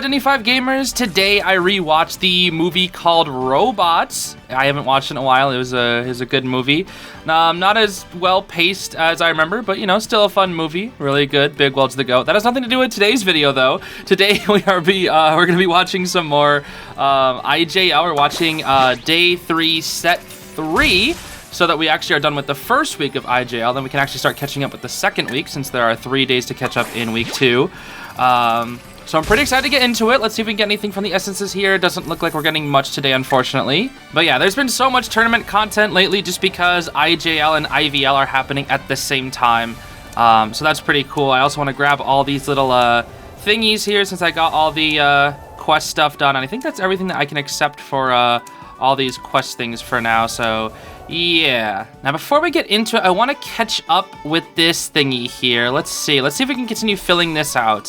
Identified Gamers? Today I rewatched the movie called Robots. I haven't watched it in a while. It was a good movie. Not as well paced as I remember, but you know, still a fun movie. Really good. Big well to the goat. That has nothing to do with today's video though. Today we're gonna be watching some more IJL. We're watching day 3, set 3. So that we actually are done with the first week of IJL, then we can actually start catching up with the second week, since there are 3 days to catch up in week 2. So I'm pretty excited to get into it. Let's see if we can get anything from the essences here. It doesn't look like we're getting much today, unfortunately. But yeah, there's been so much tournament content lately just because IJL and IVL are happening at the same time. So that's pretty cool. I also want to grab all these little thingies here since I got all the quest stuff done. And I think that's everything that I can accept for all these quest things for now. So yeah. Now before we get into it, I want to catch up with this thingy here. Let's see if we can continue filling this out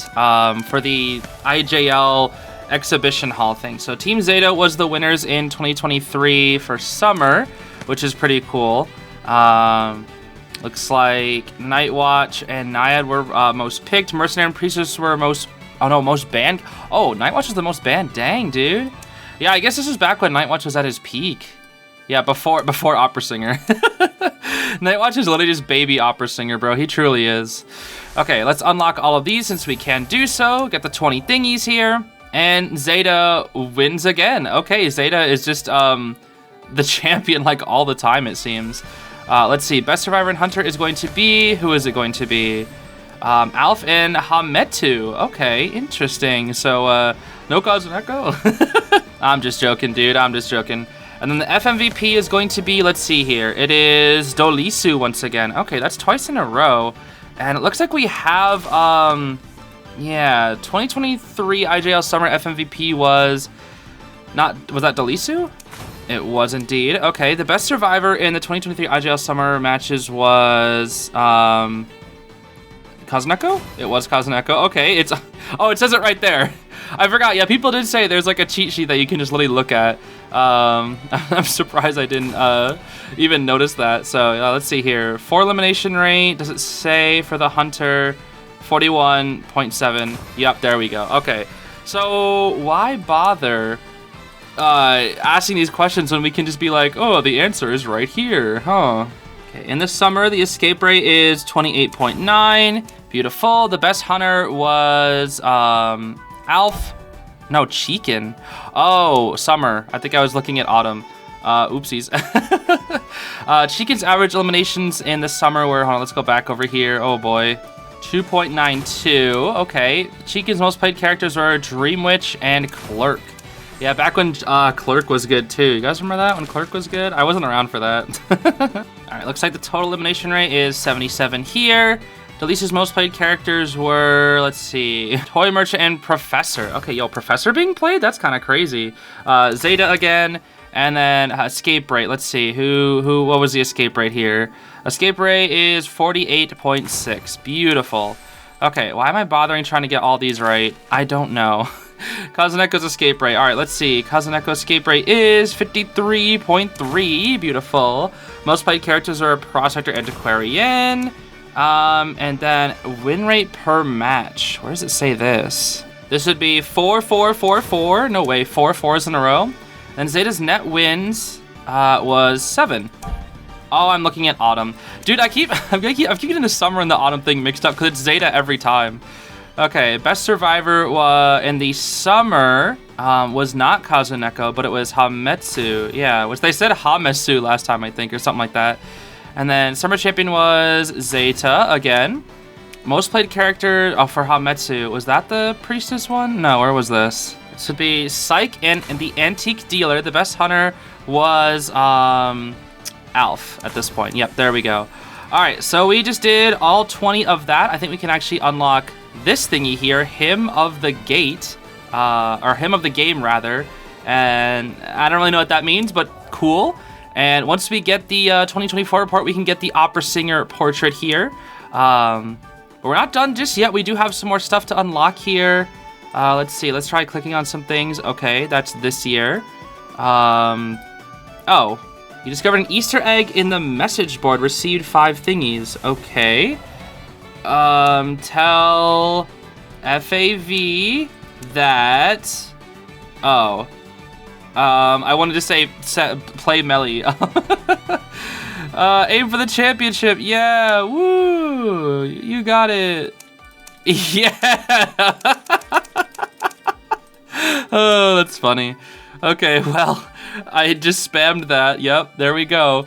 for the IJL Exhibition Hall thing. So Team Zeta was the winners in 2023 for summer, which is pretty cool. Looks like Night Watch and Naiad were most picked. Mercenary and Priestess were most banned. Oh, Night Watch was the most banned. Dang, dude. Yeah, I guess this was back when Night Watch was at his peak. Yeah, before Opera Singer. Night Watch is literally just baby Opera Singer, bro. He truly is. Okay, let's unlock all of these since we can do so. Get the 20 thingies here. And Zeta wins again. Okay, Zeta is just the champion like all the time, it seems. Let's see. Best Survivor and Hunter is going to be... Who is it going to be? Alf and Hametu. Okay, interesting. So, no cause and echo. I'm just joking, dude. I'm just joking. And then the FMVP is going to be, let's see here. It is Dolisu once again. Okay, that's twice in a row. And it looks like we have, yeah, 2023 IJL Summer FMVP was that Dolisu? It was indeed. Okay, the best survivor in the 2023 IJL Summer matches was, Kazuneko? It was Kazuneko. Okay, it says it right there. I forgot. Yeah, people did say there's like a cheat sheet that you can just literally look at. I'm surprised I didn't even notice that. So let's see here. 4 elimination rate. Does it say for the Hunter? 41.7. Yep, there we go. Okay. So why bother asking these questions when we can just be like, oh, the answer is right here, huh? Okay. In the summer, the escape rate is 28.9. Beautiful. The best hunter was Alf. No, Chicken. Oh, summer. I think I was looking at autumn. Oopsies. Chiken's average eliminations in the summer were, hold on, let's go back over here. Oh boy. 2.92. Okay. Chiken's most played characters were Dream Witch and Clerk. Yeah, back when Clerk was good too. You guys remember that when Clerk was good? I wasn't around for that. Alright, looks like the total elimination rate is 77 here. Delisa's most played characters were, let's see, Toy Merchant and Professor. Okay, yo, Professor being played? That's kind of crazy. Zeta again, and then escape rate. Let's see, what was the escape rate here? Escape rate is 48.6. Beautiful. Okay, why am I bothering trying to get all these right? I don't know. Kazuneko's escape rate. All right, let's see. Kazuneko's escape rate is 53.3. Beautiful. Most played characters are Prospector, Antiquarian. And then win rate per match. Where does it say this? This would be 4, 4, 4, 4. No way, 4 4s in a row. And Zeta's net wins was 7. Oh, I'm looking at autumn. Dude, I keep getting the summer and the autumn thing mixed up because it's Zeta every time. Okay, best survivor in the summer was not Kazuneko, but it was Hametsu. Yeah, which they said Hametsu last time, I think, or something like that. And then summer champion was Zeta again. Most played character for Hametsu. Was that the priestess one? No, where was this? This would be Psych and the antique dealer. The best hunter was Alf at this point. Yep, there we go. All right, so we just did all 20 of that. I think we can actually unlock this thingy here, Hymn of the Gate, or Hymn of the Game rather. And I don't really know what that means, but cool. And once we get the 2024 report, we can get the opera singer portrait here. But we're not done just yet. We do have some more stuff to unlock here. Let's see. Let's try clicking on some things. Okay, that's this year. Oh, you discovered an Easter egg in the message board. Received 5 thingies. Okay. Tell FAV that... Oh. I wanted to say play melee. Aim for the championship. Yeah, woo! You got it. Yeah. Oh, that's funny. Okay, well, I just spammed that. Yep, there we go.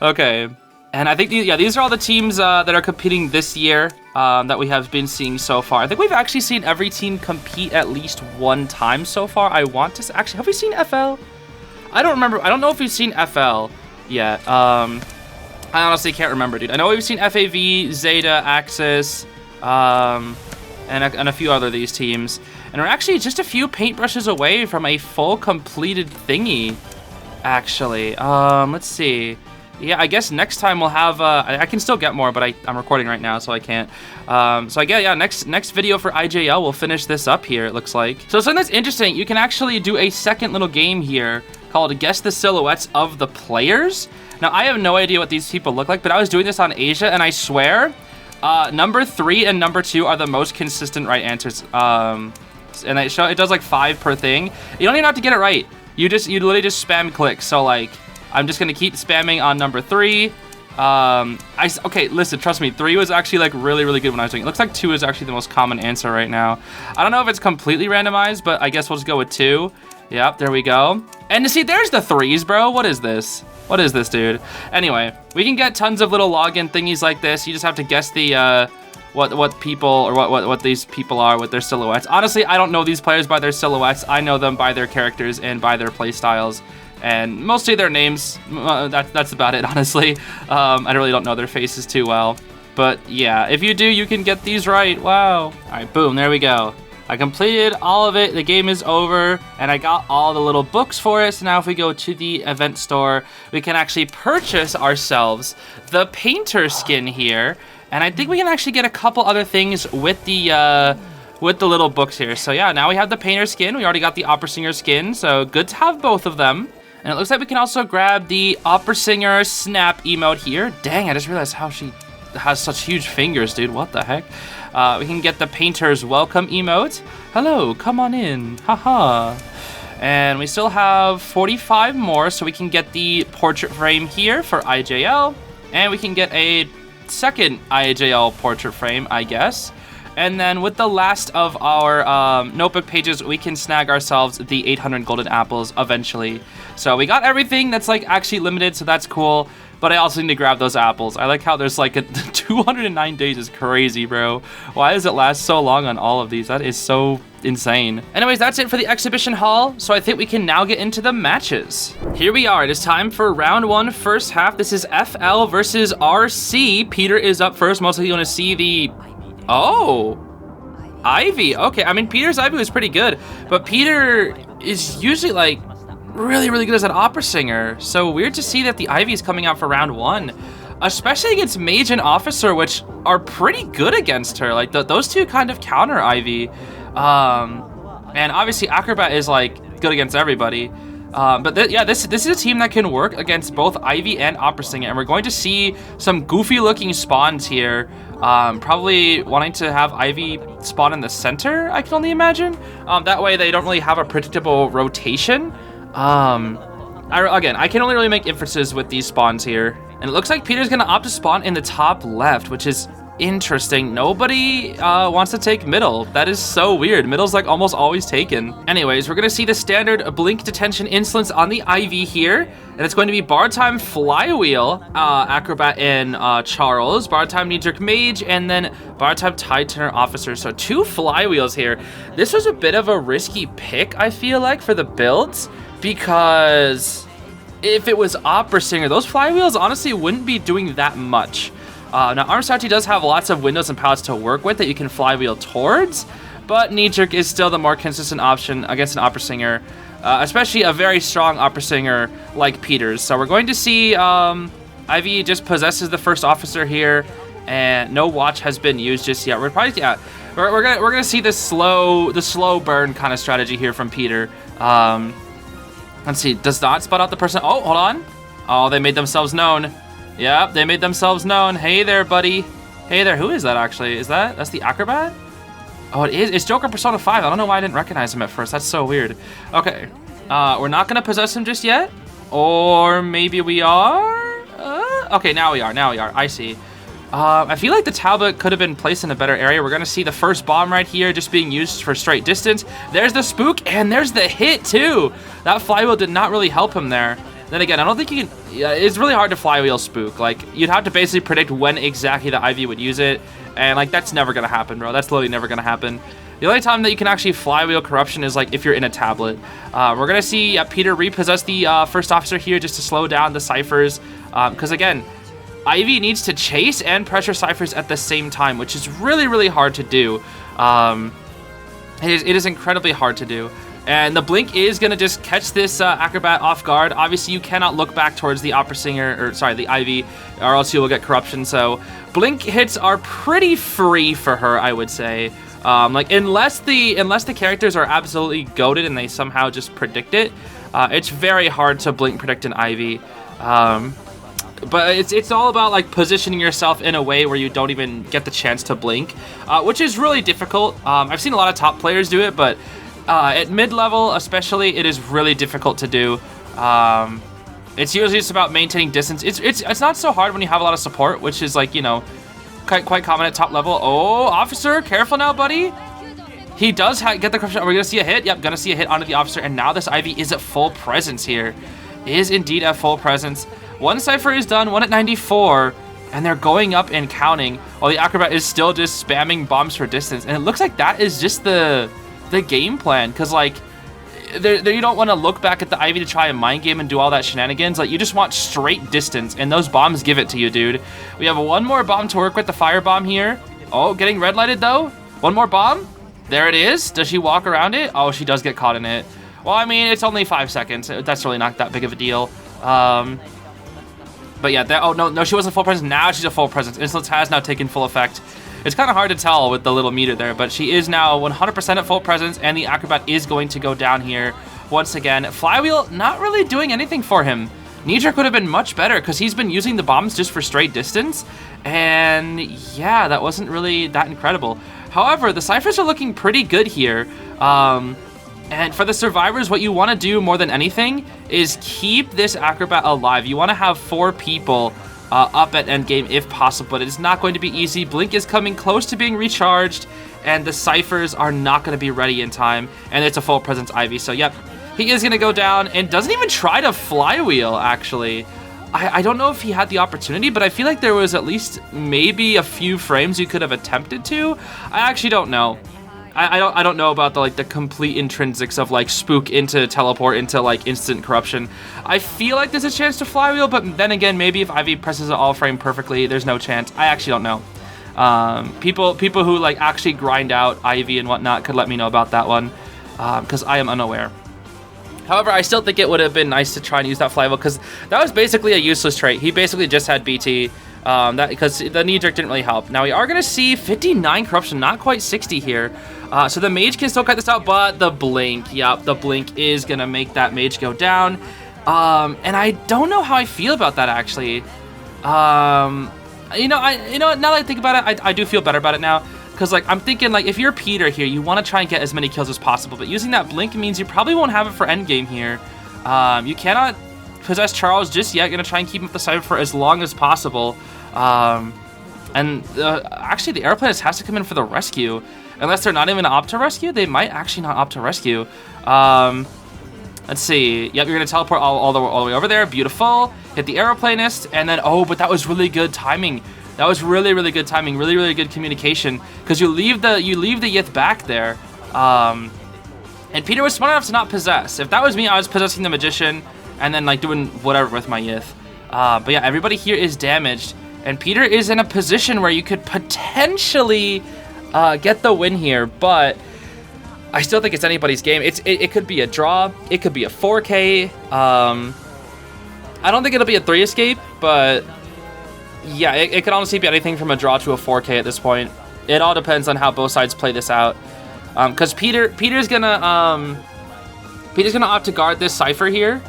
Okay, and I think these are all the teams that are competing this year that we have been seeing so far. I think we've actually seen every team compete at least one time so far. I want to actually, have we seen FL? I don't remember. I don't know if we've seen FL yet. I honestly can't remember, dude. I know we've seen FAV, Zeta, Axis, and a few other of these teams. And we're actually just a few paintbrushes away from a full completed thingy, actually. Let's see. Yeah, I guess next time we'll have, I can still get more, but I'm recording right now, so I can't. So I guess, yeah, next video for IJL, we'll finish this up here, it looks like. So something that's interesting, you can actually do a second little game here called Guess the Silhouettes of the Players. Now, I have no idea what these people look like, but I was doing this on Asia, and I swear, number 3 and number 2 are the most consistent right answers. And it does like 5 per thing. You don't even have to get it right. You literally just spam click. So like, I'm just gonna keep spamming on number 3. Okay, listen, trust me, 3 was actually like really, really good when I was doing it. It looks like 2 is actually the most common answer right now. I don't know if it's completely randomized, but I guess we'll just go with 2. Yep, there we go. And to see, there's the 3s, bro. What is this? What is this, dude? Anyway, we can get tons of little login thingies like this. You just have to guess the what people or what these people are with their silhouettes. Honestly, I don't know these players by their silhouettes. I know them by their characters and by their play styles, and mostly their names. That's about it, honestly. I really don't know their faces too well, but yeah, if you do, you can get these right. Wow. All right, boom, there we go. I completed all of it. The game is over, and I got all the little books for it. So now if we go to the event store, we can actually purchase ourselves the painter skin here. And I think we can actually get a couple other things with the little books here. So yeah, now we have the painter skin. We already got the opera singer skin, so good to have both of them. And it looks like we can also grab the opera singer snap emote here. Dang, I just realized how she has such huge fingers, dude. What the heck? We can get the painter's welcome emote. Hello, come on in. Haha. And we still have 45 more, so we can get the portrait frame here for IJL. And we can get a second IJL portrait frame, I guess. And then with the last of our notebook pages, we can snag ourselves the 800 golden apples eventually. So we got everything that's like actually limited, so that's cool. But I also need to grab those apples. I like how there's like 209 days is crazy, bro. Why does it last so long on all of these? That is so insane. Anyways, that's it for the exhibition hall. So I think we can now get into the matches. Here we are. It is time for round 1, first half. This is FL versus RC. Peter is up first. Most of you want to see the... Oh, Ivy. Okay, I mean, Peter's Ivy was pretty good. But Peter is usually like... really, really good as an opera singer. So weird to see that the Ivy is coming out for round 1, especially against Mage and Officer, which are pretty good against her. Like those two kind of counter Ivy. And obviously Acrobat is like good against everybody. But yeah, this is a team that can work against both Ivy and Opera Singer, and we're going to see some goofy looking spawns here. Probably wanting to have Ivy spawn in the center, I can only imagine. That way they don't really have a predictable rotation. Again, I can only really make inferences with these spawns here. And it looks like Peter's gonna opt to spawn in the top left, which is interesting. Nobody wants to take middle. That is so weird. Middle's like almost always taken. Anyways, we're gonna see the standard blink, detention, insolence on the Ivy here. And it's going to be bar time flywheel, Acrobat and Charles, bar time knee-jerk mage, and then bar time tide turner officer. So 2 flywheels here. This was a bit of a risky pick, I feel like, for the builds, because if it was opera singer, those flywheels honestly wouldn't be doing that much. Now, Armstarchy does have lots of windows and palettes to work with that you can flywheel towards, but knee-jerk is still the more consistent option against an opera singer, especially a very strong opera singer like Peters. So we're going to see Ivy just possesses the first officer here, and no watch has been used just yet. We're probably we're gonna see the slow burn kind of strategy here from Peter. Let's see, does not spot out the person. Oh, hold on. Oh, they made themselves known. Yep, they made themselves known. Hey there, buddy. Hey there, who is that actually? That's the Acrobat? Oh, it is. It's Joker Persona 5. I don't know why I didn't recognize him at first. That's so weird. Okay. We're not going to possess him just yet. Or maybe we are? Okay, now we are. I see. I feel like the tablet could have been placed in a better area. We're going to see the first bomb right here just being used for straight distance. There's the spook, and there's the hit, too. That flywheel did not really help him there. Then again, I don't think you can... Yeah, it's really hard to flywheel spook. Like, you'd have to basically predict when exactly the IV would use it. And, like, that's never going to happen, bro. That's literally never going to happen. The only time that you can actually flywheel corruption is, like, if you're in a tablet. We're going to see Peter repossess the first officer here just to slow down the ciphers. Because, again, Ivy needs to chase and pressure ciphers at the same time, which is really, really hard to do. It is incredibly hard to do. And the blink is going to just catch this acrobat off guard. Obviously, you cannot look back towards the opera singer, or sorry, the Ivy, or else you will get corruption. So blink hits are pretty free for her, I would say. Like unless the characters are absolutely goated and they somehow just predict it, it's very hard to blink predict an Ivy. But it's all about like positioning yourself in a way where you don't even get the chance to blink, which is really difficult. I've seen a lot of top players do it, but at mid-level especially, it is really difficult to do. It's usually just about maintaining distance. It's not so hard when you have a lot of support, which is like, you know, quite common at top level. Oh, officer, careful now, buddy. He does get the corruption. Are we gonna see a hit? Yep, gonna see a hit onto the officer, and now this Ivy is at full presence here. Is indeed at full presence. One cipher is done, one at 94, and they're going up and counting, while the acrobat is still just spamming bombs for distance. And it looks like that is just the game plan, because like you don't want to look back at the Ivy to try and mind game and do all that shenanigans. Like, you just want straight distance, and those bombs give it to you, dude. We have one more bomb to work with, the fire bomb here. Oh, getting red lighted though. One more bomb. There it is. Does she walk around it? Oh, she does get caught in it. Well, I mean, it's only 5 seconds. That's really not that big of a deal. But yeah, oh, no, she wasn't full presence. Now she's a full presence. Insolence has now taken full effect. It's kind of hard to tell with the little meter there, but she is now 100% at full presence, and the acrobat is going to go down here once again. Flywheel not really doing anything for him. Knee-jerk would have been much better because he's been using the bombs just for straight distance, and yeah, that wasn't really that incredible. However, the ciphers are looking pretty good here. And for the survivors, what you want to do more than anything is keep this acrobat alive. You want to have 4 people up at endgame if possible, but it is not going to be easy. Blink is coming close to being recharged, and the ciphers are not going to be ready in time, and it's a full presence Ivy. So yep, he is going to go down and doesn't even try to flywheel, actually. I don't know if he had the opportunity, but I feel like there was at least maybe a few frames you could have attempted to. I actually don't know. I don't know about the complete intrinsics of like spook into teleport into like instant corruption. I feel like there's a chance to flywheel, but then again, maybe if Ivy presses an all frame perfectly, there's no chance. I actually don't know. People who like actually grind out Ivy and whatnot could let me know about that one, because I am unaware. However, I still think it would have been nice to try and use that flywheel, because that was basically a useless trait. He basically just had BT. Because the knee jerk didn't really help. Now we are going to see 59 corruption, not quite 60 here. So the mage can still cut this out, but the blink, yep, the blink is going to make that mage go down. And I don't know how I feel about that, actually. Now that I think about it, I do feel better about it now. Because like I'm thinking, like, if you're Peter here, you want to try and get as many kills as possible. But using that blink means you probably won't have it for endgame here. You cannot possess Charles just yet. Gonna try and keep him up the cipher for as long as possible. Actually, the airplane has to come in for the rescue. Unless they're not even opt to rescue, they might actually not opt to rescue. Let's see. Yep, you're gonna teleport all the way over there. Beautiful. Hit the aeroplanist, and then but that was really good timing. That was really, really good timing. Really, really good communication. Because you leave the Yith back there. And Peter was smart enough to not possess. If that was me, I was possessing the magician and then like doing whatever with my Yith. But yeah, everybody here is damaged, and Peter is in a position where you could potentially get the win here, but I still think it's anybody's game. It could be a draw. It could be a 4K. I don't think it'll be a 3 escape, but yeah, it could honestly be anything from a draw to a 4K at this point. It all depends on how both sides play this out. Because Peter's gonna opt to guard this cipher here,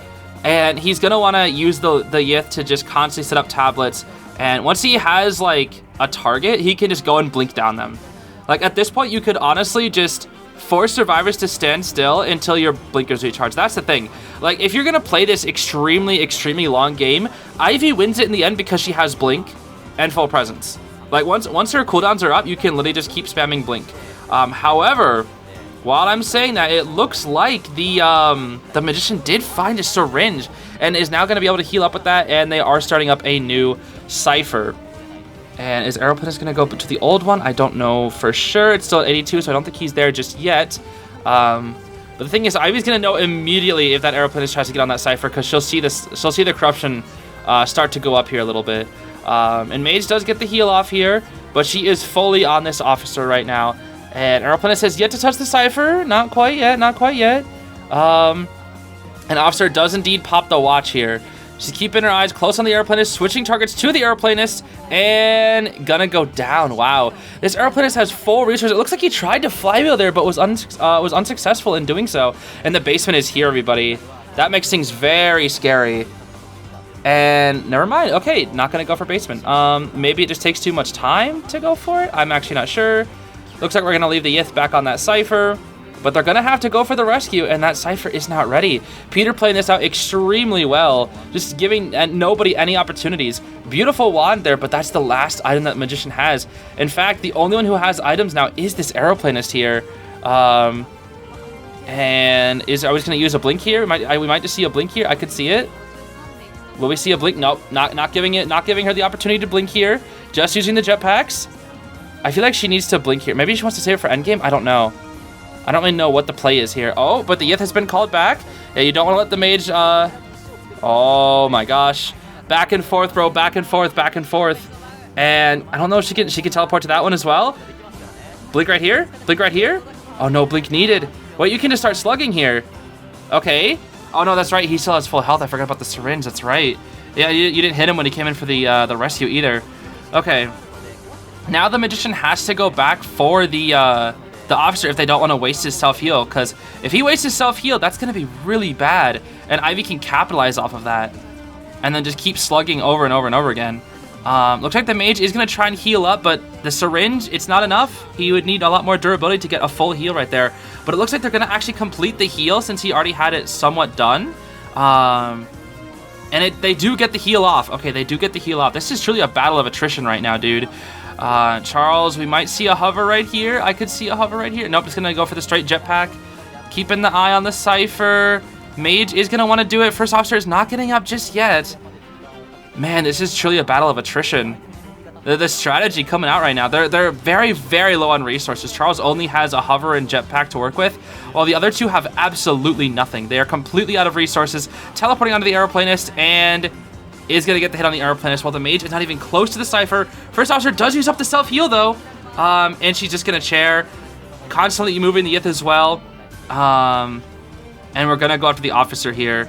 and he's gonna want to use the Yith to just constantly set up tablets. And once he has like a target, he can just go and blink down them. Like, at this point, you could honestly just force survivors to stand still until your blinkers recharge. That's the thing. Like, if you're going to play this extremely, extremely long game, Ivy wins it in the end because she has blink and full presence. Like, once her cooldowns are up, you can literally just keep spamming blink. However, while I'm saying that, it looks like the Magician did find a syringe and is now going to be able to heal up with that, and they are starting up a new Cypher. And is Aeroplanist going to go to the old one? I don't know for sure. It's still at 82, so I don't think he's there just yet. But the thing is, Ivy's going to know immediately if that Aeroplanist tries to get on that Cypher, because she'll see the corruption start to go up here a little bit. And Mage does get the heal off here, but she is fully on this officer right now. And Aeroplanist has yet to touch the Cypher. Not quite yet, not quite yet. And Officer does indeed pop the watch here. She's keeping her eyes close on the Aeroplanist, switching targets to the Aeroplanist, and gonna go down. Wow. This Aeroplanist has full resources. It looks like he tried to flywheel there, but was unsuccessful in doing so. And the basement is here, everybody. That makes things very scary. And never mind. Okay, not gonna go for basement. Maybe it just takes too much time to go for it. I'm actually not sure. Looks like we're gonna leave the Yith back on that Cypher. But they're going to have to go for the rescue, and that Cypher is not ready. Peter playing this out extremely well, just giving nobody any opportunities. Beautiful wand there, but that's the last item that Magician has. In fact, the only one who has items now is this Aeroplanist here. And are we just going to use a blink here? We might just see a blink here. I could see it. Will we see a blink? Nope, not giving her the opportunity to blink here. Just using the jetpacks. I feel like she needs to blink here. Maybe she wants to save it for endgame. I don't know. I don't really know what the play is here. Oh, but the Yith has been called back. Yeah, you don't want to let the mage, oh my gosh. Back and forth, bro. Back and forth, back and forth. And I don't know if she can teleport to that one as well. Blink right here. Blink right here. Oh, no, blink needed. Wait, you can just start slugging here. Okay. Oh, no, that's right. He still has full health. I forgot about the syringe. That's right. Yeah, you didn't hit him when he came in for the rescue either. Okay. Now the Magician has to go back for the officer if they don't want to waste his self-heal, because if he wastes his self-heal, that's going to be really bad, and Ivy can capitalize off of that and then just keep slugging over and over and over again. Looks like the mage is going to try and heal up, but the syringe, it's not enough. He would need a lot more durability to get a full heal right there, but it looks like they're going to actually complete the heal since he already had it somewhat done. And they do get the heal off. Okay, they do get the heal off. This is truly a battle of attrition right now, dude. Charles, we might see a hover right here. I could see a hover right here. Nope, just gonna go for the straight jetpack. Keeping the eye on the Cypher. Mage is gonna want to do it. First officer is not getting up just yet. Man, this is truly a battle of attrition. The strategy coming out right now. They're very, very low on resources. Charles only has a hover and jetpack to work with, while the other two have absolutely nothing. They are completely out of resources. Teleporting onto the Aeroplanist, and is going to get the hit on the Aeroplanist, while the mage is not even close to the Cypher. First officer does use up the self-heal, though. And she's just going to chair. Constantly moving the Yith as well. And we're going to go after the officer here.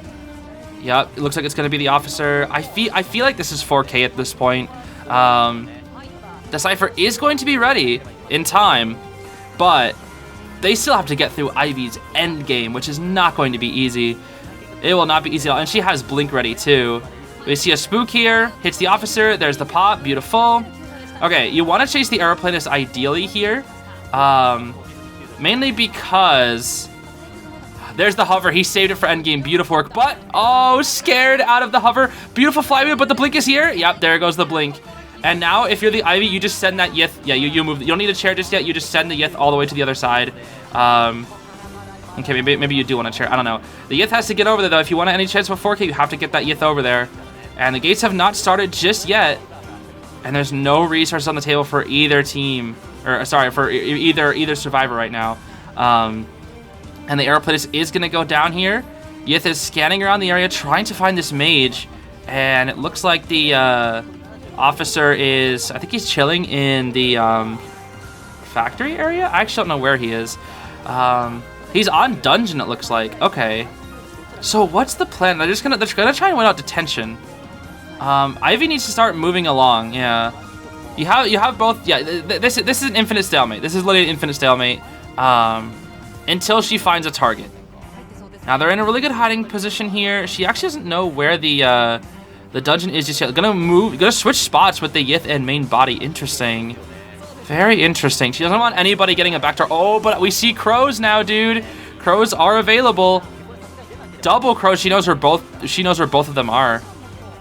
Yep, it looks like it's going to be the officer. I feel like this is 4K at this point. The Cypher is going to be ready in time, but they still have to get through Ivy's end game, which is not going to be easy. It will not be easy at all. And she has blink ready, too. We see a spook here, hits the officer, there's the pop, beautiful. Okay, you want to chase the Aeroplanist ideally here, mainly because there's the hover. He saved it for endgame, beautiful work, but, oh, scared out of the hover. Beautiful flywheel, but the blink is here. Yep, there goes the blink. And now, if you're the Ivy, you just send that Yith. Yeah, you move. You don't need a chair just yet. You just send the Yith all the way to the other side. Okay, maybe you do want a chair. I don't know. The Yith has to get over there, though. If you want any chance of a 4K, you have to get that Yith over there. And the gates have not started just yet. And there's no resources on the table for either team. Or, sorry, for either survivor right now. And the Aeroplanist is going to go down here. Yith is scanning around the area, trying to find this mage. And it looks like the officer is... I think he's chilling in the factory area? I actually don't know where he is. He's on dungeon, it looks like. Okay. So what's the plan? They're gonna try and win out detention. Ivy needs to start moving along. Yeah. You have both. Yeah. This is an infinite stalemate. This is literally an infinite stalemate. Until she finds a target. Now they're in a really good hiding position here. She actually doesn't know where the dungeon is just yet. Gonna switch spots with the Yith and main body. Interesting. Very interesting. She doesn't want anybody getting a backdoor. Oh, but we see crows now, dude. Crows are available. Double crows. She knows where both of them are.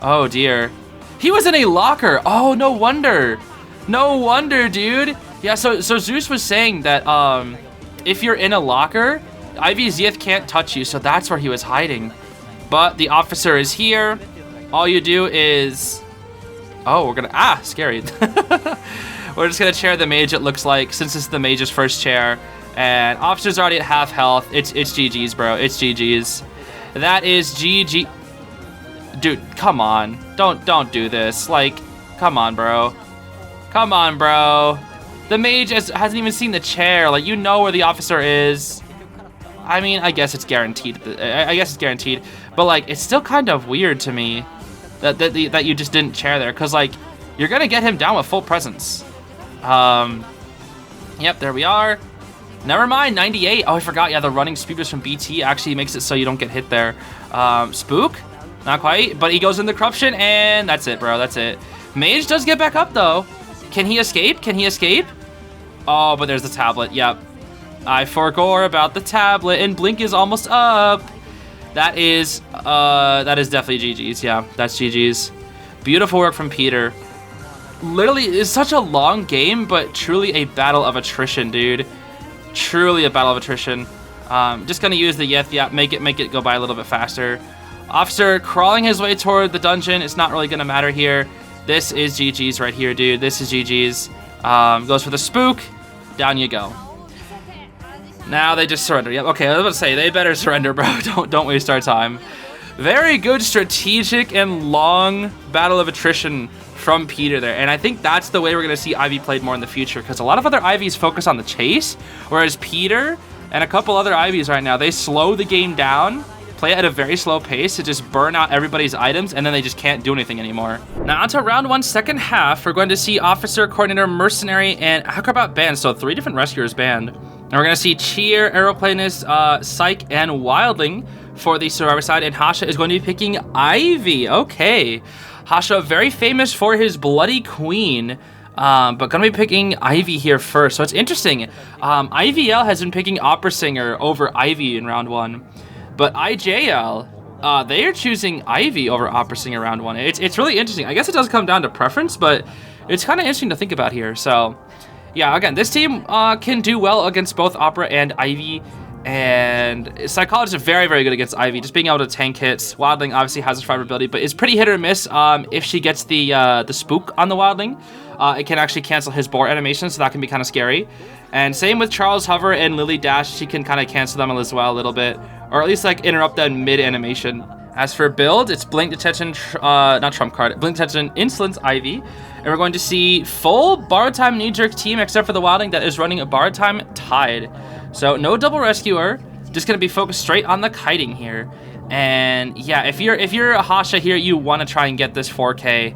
Oh dear. He was in a locker. Oh, no wonder. No wonder, dude. Yeah, so Zeus was saying that if you're in a locker, Ivy's Yith can't touch you, so that's where he was hiding. But the officer is here. All you do is... Oh, we're gonna... scary. We're just gonna chair the mage, it looks like, since it's the mage's first chair. And officer's already at half health. It's GG's, bro. It's GG's. That is GG. Dude, come on. Don't do this. Like, come on, bro. Come on, bro. The mage hasn't even seen the chair. Like, you know where the officer is. I mean, I guess it's guaranteed. I guess it's guaranteed. But, like, it's still kind of weird to me that you just didn't chair there. Because, like, you're going to get him down with full presence. Yep, there we are. Never mind, 98. Oh, I forgot. Yeah, the running speed boost from BT actually makes it so you don't get hit there. Spook? Not quite. But he goes into corruption, and that's it, bro. That's it. Mage does get back up, though. Can he escape? Can he escape? Oh, but there's the tablet. Yep. I forgot about the tablet, and Blink is almost up. That is definitely GG's. Yeah, that's GG's. Beautiful work from Peter. Literally, it's such a long game, but truly a battle of attrition, dude. Truly a battle of attrition. Just gonna use the Yith. Yeah, make it go by a little bit faster. Officer crawling his way toward the dungeon. It's not really gonna matter here. This is GG's right here, dude. This is GG's. Goes for the spook. Down you go. Now they just surrender. Yep. Okay, I was about to say they better surrender, bro. Don't waste our time. Very good strategic and long battle of attrition from Peter there, and I think that's the way we're gonna see Ivy played more in the future, because a lot of other Ivies focus on the chase, whereas Peter and a couple other Ivies right now, they slow the game down, play it at a very slow pace to just burn out everybody's items, and then they just can't do anything anymore. Now onto round one, second half, we're going to see Officer, Coordinator, Mercenary, and Acrobat banned, so 3 different Rescuers banned. And we're gonna see Cheer, Aeroplanist, Psych, and Wildling for the Survivor side, and Hasha is going to be picking Ivy. Okay. Hasha, very famous for his Bloody Queen, but gonna be picking Ivy here first. So it's interesting. IVL has been picking Opera Singer over Ivy in round one, but IJL, they are choosing Ivy over Opera Singer round one. It's really interesting. I guess it does come down to preference, but it's kind of interesting to think about here. So yeah, again, this team can do well against both Opera and Ivy. And Psychologist is very, very good against Ivy, just being able to tank hits. Wildling obviously has a survivability, but is pretty hit or miss. If she gets the spook on the Wildling, it can actually cancel his boar animation, so that can be kind of scary. And same with Charles Hover and Lily Dash, she can kind of cancel them as well a little bit, or at least like interrupt them mid animation. As for build, it's Blink Detention, not Trump card, Blink Detention, Insolence, Ivy. And we're going to see full Borrowed Time Knee Jerk team, except for the Wildling that is running a Borrowed Time Tide. So no double rescuer, just gonna be focused straight on the kiting here. And yeah, if you're a Hasha here, you want to try and get this 4K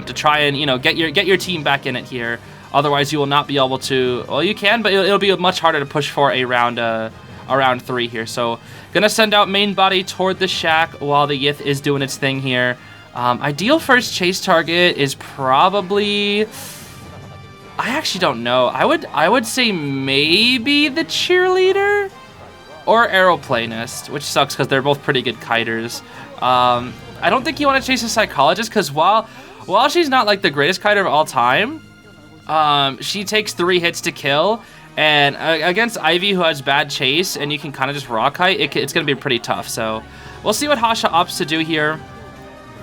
to try and get your team back in it here. Otherwise, you will not be able to. Well, you can, but it'll be much harder to push for a round 3 here. So gonna send out main body toward the shack while the Yith is doing its thing here. Ideal first chase target is probably. I actually don't know. I would say maybe the cheerleader or aeroplanist, which sucks because they're both pretty good kiters. I don't think you want to chase a psychologist because while she's not like the greatest kiter of all time, she takes 3 hits to kill, and against Ivy, who has bad chase, and you can kind of just raw kite, it's gonna be pretty tough. So we'll see what Hasha opts to do here.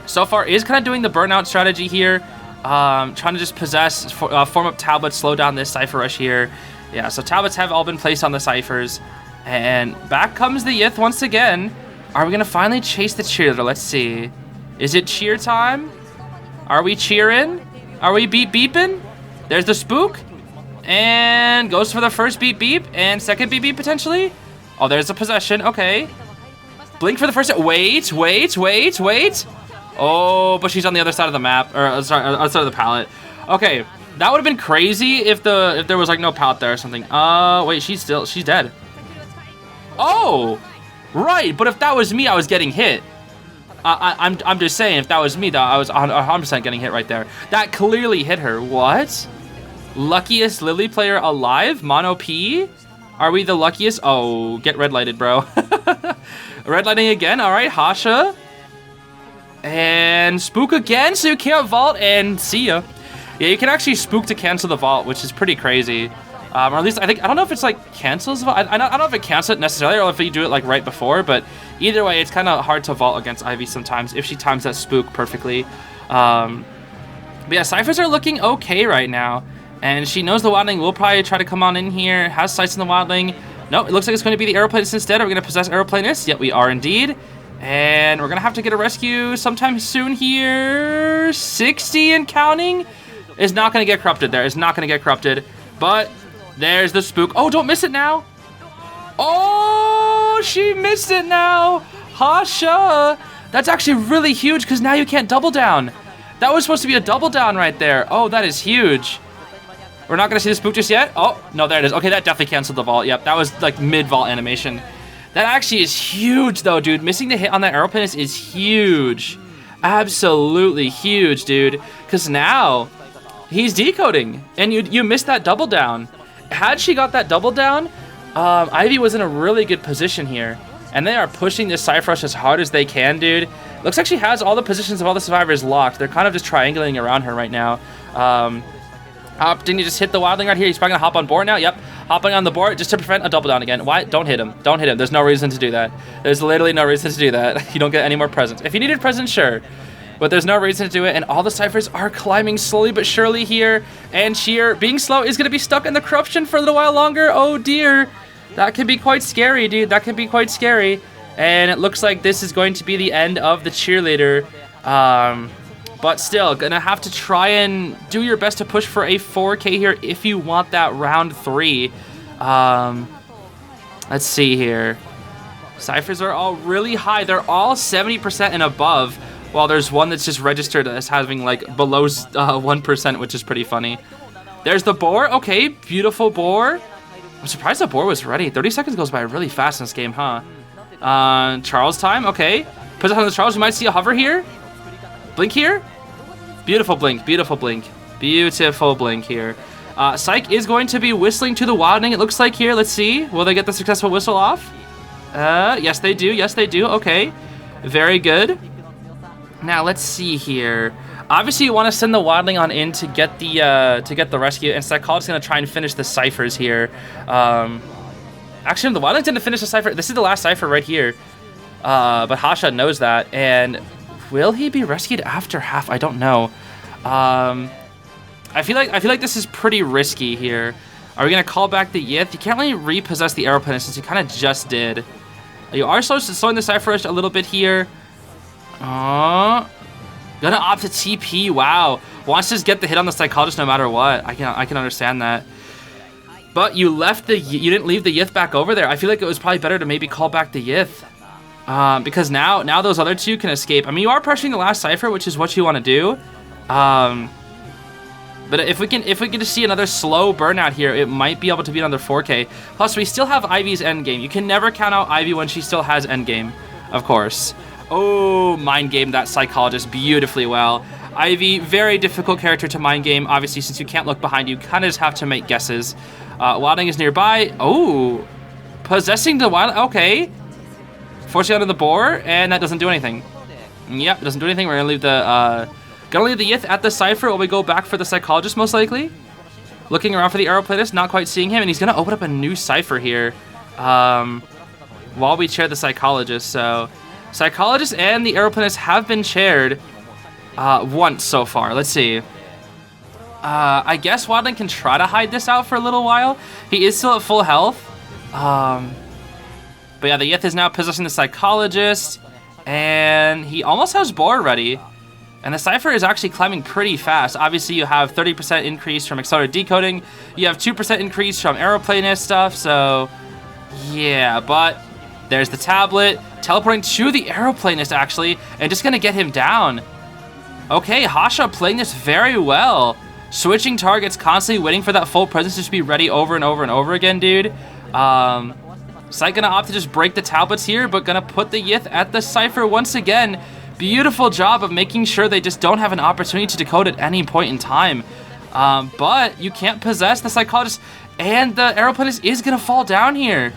So far is kind of doing the burnout strategy here. Trying to just possess, form up tablets, slow down this Cypher rush here. Yeah, so tablets have all been placed on the Cyphers. And back comes the Yith once again. Are we going to finally chase the cheerleader? Let's see. Is it cheer time? Are we cheering? Are we beep beeping? There's the spook. And goes for the first beep beep. And second beep beep potentially. Oh, there's the possession. Okay. Blink for the first. Wait. Oh, but she's on the other side of the map, or sorry, other side of the pallet. Okay, that would have been crazy if there was like no pallet there or something. Wait, she's dead. Oh, right. But if that was me, I was getting hit. I'm just saying, if that was me, though, I was 100% getting hit right there. That clearly hit her. What? Luckiest Lily player alive? Mono P? Are we the luckiest? Oh, get red lighted, bro. Red lighting again. All right, Hasha. And spook again, so you can't vault, and see ya. Yeah, you can actually spook to cancel the vault, which is pretty crazy. Or at least, I don't know if it's like cancels the vault. I don't know if it cancels it necessarily, or if you do it like right before, but either way, it's kind of hard to vault against Ivy sometimes if she times that spook perfectly. But yeah, Cyphers are looking okay right now. And she knows the Wildling will probably try to come on in here. Has sights in the Wildling. Nope, it looks like it's going to be the Aeroplanist instead. Are we going to possess Aeroplanist? Yep, we are indeed. And we're going to have to get a rescue sometime soon here. 60 and counting is not going to get corrupted there. It's not going to get corrupted. But there's the spook. Oh, don't miss it now. Oh, she missed it now. Hasha. That's actually really huge because now you can't double down. That was supposed to be a double down right there. Oh, that is huge. We're not going to see the spook just yet. Oh, no, there it is. Okay, that definitely canceled the vault. Yep, that was like mid-vault animation. That actually is huge, though, dude. Missing the hit on that Aeroplanist is huge. Absolutely huge, dude. Because now he's decoding, and you missed that double down. Had she got that double down, Ivy was in a really good position here. And they are pushing this Cypher Rush as hard as they can, dude. Looks like she has all the positions of all the survivors locked. They're kind of just triangulating around her right now. Didn't you just hit the Wildling right here? He's probably going to hop on board now. Yep, hopping on the board just to prevent a double down again. Why? Don't hit him. Don't hit him. There's no reason to do that. There's literally no reason to do that. You don't get any more presents. If you needed presents, sure. But there's no reason to do it. And all the Cyphers are climbing slowly but surely here. And Sheer, being slow, is going to be stuck in the corruption for a little while longer. Oh, dear. That could be quite scary, dude. That could be quite scary. And it looks like this is going to be the end of the cheerleader. But still, gonna have to try and do your best to push for a 4K here if you want that round 3. Let's see here. Cyphers are all really high. They're all 70% and above, while there's one that's just registered as having like below 1%, which is pretty funny. There's the boar. Okay, beautiful boar. I'm surprised the boar was ready. 30 seconds goes by really fast in this game, huh? Charles time. Okay. Put it on the Charles. You might see a hover here. Blink here. Beautiful blink, beautiful blink, beautiful blink here. Psych is going to be whistling to the Wildling, it looks like here. Let's see. Will they get the successful whistle off? Yes, they do. Yes, they do. Okay. Very good. Now, let's see here. Obviously, you want to send the Wildling on in to get the rescue, and Psychologist's going to try and finish the ciphers here. Actually, the Wildling didn't finish the cipher. This is the last cipher right here. But Hasha knows that, and will he be rescued after half? I don't know. I feel like this is pretty risky here. Are we gonna call back the Yith? You can't really repossess the Aeroplanist since you kind of just did. You are slowing the Cypher Rush a little bit here. Gonna opt to TP. Wow, wants to just get the hit on the Psychologist no matter what. I can understand that. But you didn't leave the Yith back over there. I feel like it was probably better to maybe call back the Yith. Because now those other two can escape. I mean, you are pressuring the last cipher, which is what you want to do. But if we can just see another slow burnout here, it might be able to be another 4K. Plus, we still have Ivy's endgame. You can never count out Ivy when she still has endgame, of course. Oh, mind game that Psychologist beautifully well. Ivy, very difficult character to mind game. Obviously, since you can't look behind you, kind of just have to make guesses. Wildling is nearby. Oh, possessing the Wild. Okay. Forcing out of the boar, and that doesn't do anything. Yep, it doesn't do anything. We're gonna leave the Yith at the cipher while we go back for the Psychologist, most likely. Looking around for the Aeroplanist, not quite seeing him, and he's gonna open up a new cipher here. While we chair the Psychologist. So, Psychologist and the Aeroplanist have been chaired once so far. Let's see. I guess Wildling can try to hide this out for a little while. He is still at full health. But yeah, the Yith is now possessing the Psychologist, and he almost has boar ready. And the cipher is actually climbing pretty fast. Obviously, you have 30% increase from accelerated decoding. You have 2% increase from Aeroplanist stuff, so yeah. But there's the tablet, teleporting to the Aeroplanist, actually, and just gonna get him down. Okay, Hasha playing this very well. Switching targets, constantly waiting for that full presence to just be ready over and over and over again, dude. Psych gonna opt to just break the tablets here, but gonna put the Yith at the cipher once again. Beautiful job of making sure they just don't have an opportunity to decode at any point in time. But you can't possess the Psychologist, and the Aeroplanist is gonna fall down here.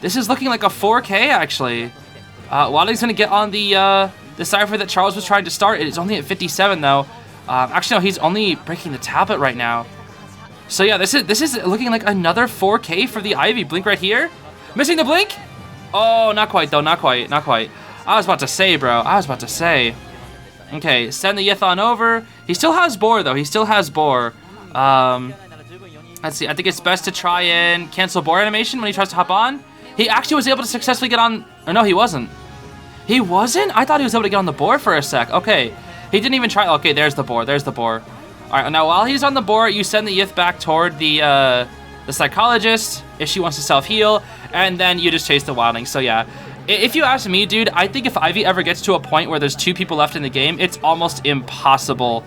This is looking like a 4K actually. Wildling's gonna get on the cipher that Charles was trying to start. It's only at 57 though. Actually, no, he's only breaking the tablet right now. So yeah, this is looking like another 4K for the Ivy. Blink right here. Missing the blink. Oh, not quite though, not quite. I was about to say, bro. Okay, send the Yith on over. He still has Boar though. Let's see. I think it's best to try and cancel Boar animation when he tries to hop on. He actually was able to successfully get on. Or no, he wasn't. He wasn't? I thought he was able to get on the Boar for a sec. Okay. He didn't even try. Okay, there's the Boar. All right, now while he's on the Boar, you send the Yith back toward the Psychologist if she wants to self-heal, and then you just chase the Wildling. So yeah, if you ask me, dude, I think if Ivy ever gets to a point where there's 2 people left in the game, it's almost impossible.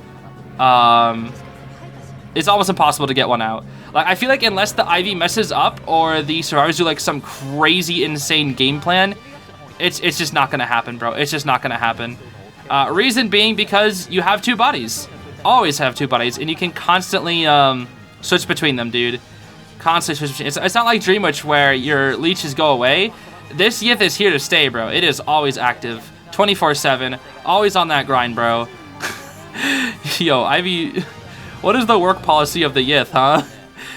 It's almost impossible to get one out. Like, I feel like unless the Ivy messes up or the survivors do like some crazy insane game plan, it's just not gonna happen, bro. It's just not gonna happen. Reason being because you have 2 bodies. Always have 2 bodies, and you can constantly switch between them, dude. Constantly switch between. It's not like Dream Witch where your leeches go away. This Yith is here to stay, bro. It is always active, 24/7, always on that grind, bro. Yo, Ivy, what is the work policy of the Yith, huh?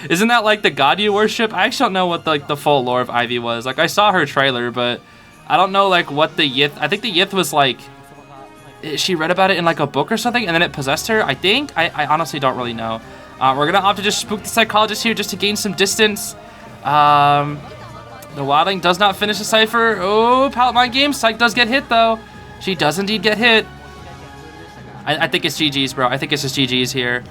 Isn't that like the god you worship? I actually don't know what the full lore of Ivy was. Like, I saw her trailer, but I don't know like what the Yith. I think the Yith was like, she read about it in like a book or something, and then it possessed her, I think. I honestly don't really know. We're gonna opt to just spook the Psychologist here just to gain some distance. The Wildling does not finish the cipher. Oh, pallet mind game. Psych does get hit though. She does indeed get hit. I think it's GG's, bro. I think it's just GG's here.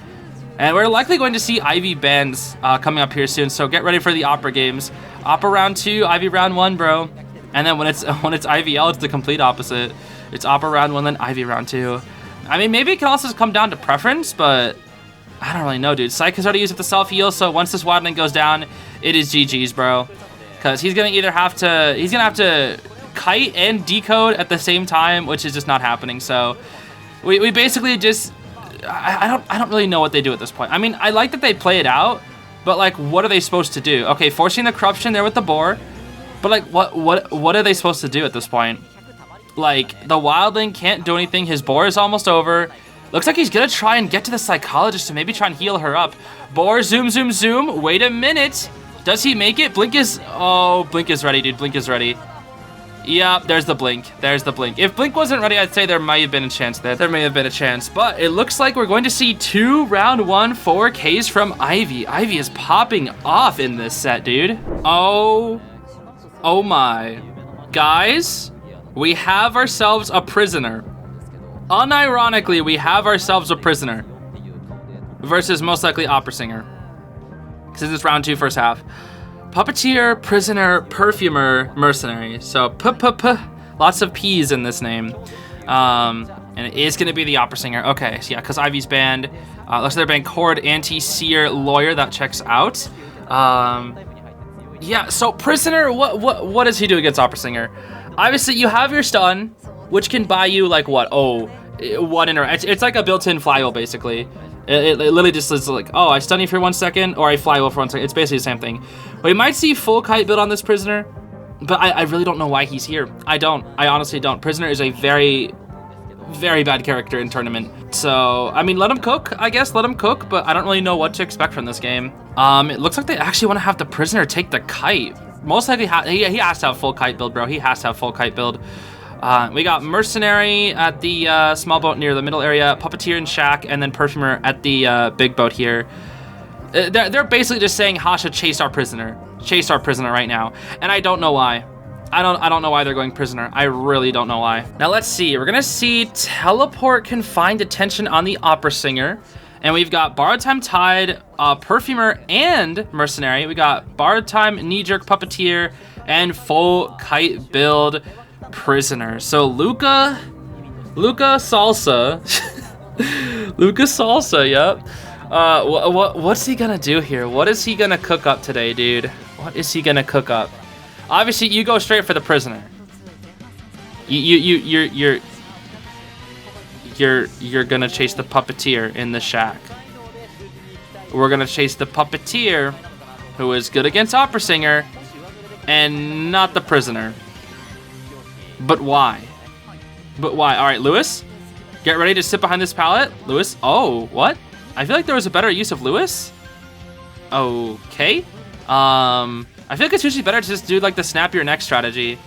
And we're likely going to see Ivy bans coming up here soon, so get ready for the Opera games. Opera round 2, Ivy round 1, bro. And then when it's IVL, it's the complete opposite. It's Opera round 1, then Ivy round 2. I mean, maybe it can also come down to preference, but I don't really know, dude. Psych has already used up the self-heal, so once this Wildling goes down, it is GG's, bro. Because he's gonna either have to kite and decode at the same time, which is just not happening. So we basically just I don't really know what they do at this point. I mean, I like that they play it out, but like, what are they supposed to do? Okay, forcing the corruption there with the Boar, but like, what are they supposed to do at this point? Like, the Wildling can't do anything. His Boar is almost over. Looks like he's gonna try and get to the Psychologist to maybe try and heal her up. Boar, zoom, zoom, zoom. Wait a minute. Does he make it? Blink is ready, dude. Blink is ready. Yeah, there's the blink. If blink wasn't ready, I'd say there might have been a chance there. But it looks like we're going to see 2 round 1 4Ks from Ivy. Ivy is popping off in this set, dude. Oh my. Guys, we have ourselves a prisoner. Unironically, we have ourselves a prisoner versus most likely opera singer. Since it's round 2 first half. Puppeteer, prisoner, perfumer, mercenary. So lots of P's in this name. And it is gonna be the opera singer. Okay, so yeah, because Ivy's banned. Looks like they're banned Cord, Anti-Seer, Lawyer. That checks out. Yeah, so prisoner, what does he do against opera singer? Obviously, you have your stun, which can buy you like what? Oh, 1 it's like a built-in flywheel basically. It literally just is like, oh, I stun you for 1 second, or I flywheel for 1 second. It's basically the same thing. We might see full kite build on this prisoner, but I really don't know why he's here. I honestly don't. Prisoner is a very, very bad character in tournament. So, I mean, let him cook, I guess. Let him cook, but I don't really know what to expect from this game. It looks like they actually want to have the prisoner take the kite. Most likely, he has to have full kite build, bro. He has to have full kite build. We got Mercenary at the small boat near the middle area, Puppeteer and Shack, and then Perfumer at the big boat here. They're basically just saying Hasha chase our prisoner right now, and I don't know why. I don't know why they're going prisoner. I really don't know why. Now let's see. We're gonna see Teleport can find attention on the opera singer, and we've got Borrowed Time Tide, Perfumer, and Mercenary. We got Borrowed Time, Knee Jerk, Puppeteer, and full kite build. Prisoner. So Luca Salsa. Luca Salsa, yep. What's he gonna do here? What is he gonna cook up today, dude? What is he gonna cook up? Obviously, you go straight for the prisoner. You're gonna chase the Puppeteer in the shack. We're gonna chase the puppeteer, who is good against opera singer, and not the prisoner. But why? But why? All right, Lewis, get ready to sit behind this pallet. Lewis, oh, what? I feel like there was a better use of Lewis. Okay. I feel like it's usually better to just do like the snap your neck strategy.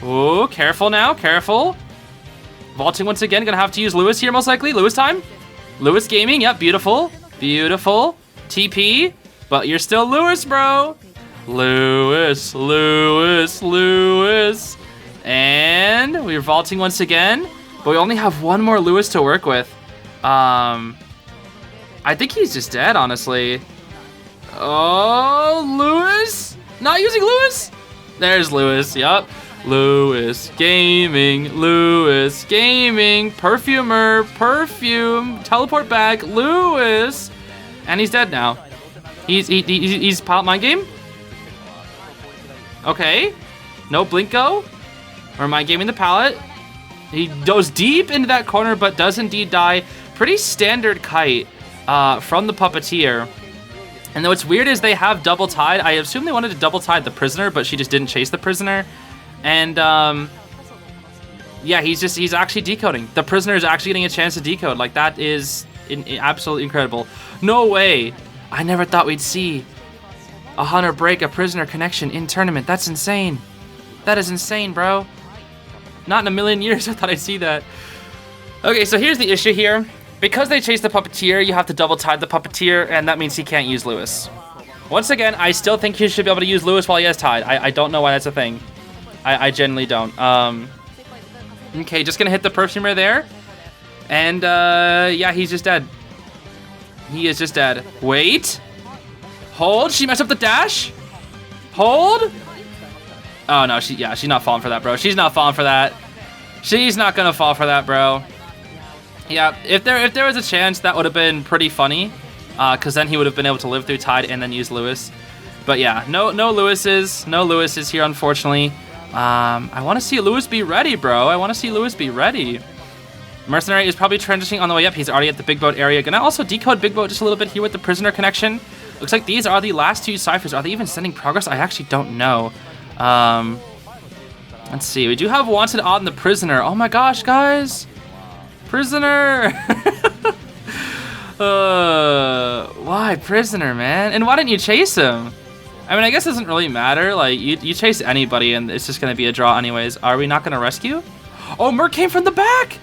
Oh, careful now, careful. Vaulting once again, gonna have to use Lewis here most likely. Lewis time. Lewis gaming, yep, beautiful. Beautiful. TP, but you're still Lewis, bro. Lewis, Lewis, Lewis. And we're vaulting once again, but we only have one more Lewis to work with. I think he's just dead, honestly. Oh, Lewis? Not using Lewis? There's Lewis, yup. Lewis Gaming, Lewis Gaming, Perfumer, Perfume, teleport back, Lewis. And he's dead now. He's pilot mind game? Okay. No Blinko. Or mind gaming the pallet. He goes deep into that corner, but does indeed die. Pretty standard kite from the puppeteer. And though what's weird is they have double tied. I assume they wanted to double tie the prisoner, but she just didn't chase the prisoner. And yeah, he's actually decoding. The prisoner is actually getting a chance to decode. Like, that is absolutely incredible. No way. I never thought we'd see a hunter break a prisoner connection in tournament. That's insane. That is insane, bro. Not in a million years I thought I'd see that. Okay, so here's the issue here. Because they chase the puppeteer, you have to double tie the puppeteer, and that means he can't use Lewis. Once again, I still think he should be able to use Lewis while he has tied. I don't know why that's a thing. I genuinely don't. Okay, just gonna hit the perfumer there. And yeah, he's just dead. He is just dead. Wait. Hold. She messed up the dash. Hold. Oh no, she's not falling for that, bro. She's not falling for that. She's not gonna fall for that, bro. Yeah, if there was a chance, that would have been pretty funny, because then he would have been able to live through tied and then use Lewis. But yeah, no Lewis's here, unfortunately. I want to see Lewis be ready, bro. I want to see Lewis be ready. Mercenary is probably transitioning on the way up. He's already at the big boat area. Gonna also decode big boat just a little bit here with the prisoner connection. Looks like these are the last two ciphers. Are they even sending progress? I actually don't know. Let's see. We do have wanted on the prisoner. Oh my gosh, guys. Prisoner. Why prisoner, man? And why didn't you chase him? I mean, I guess it doesn't really matter. Like, you chase anybody and it's just gonna be a draw anyways. Are we not gonna rescue? Oh, Merc came from the back.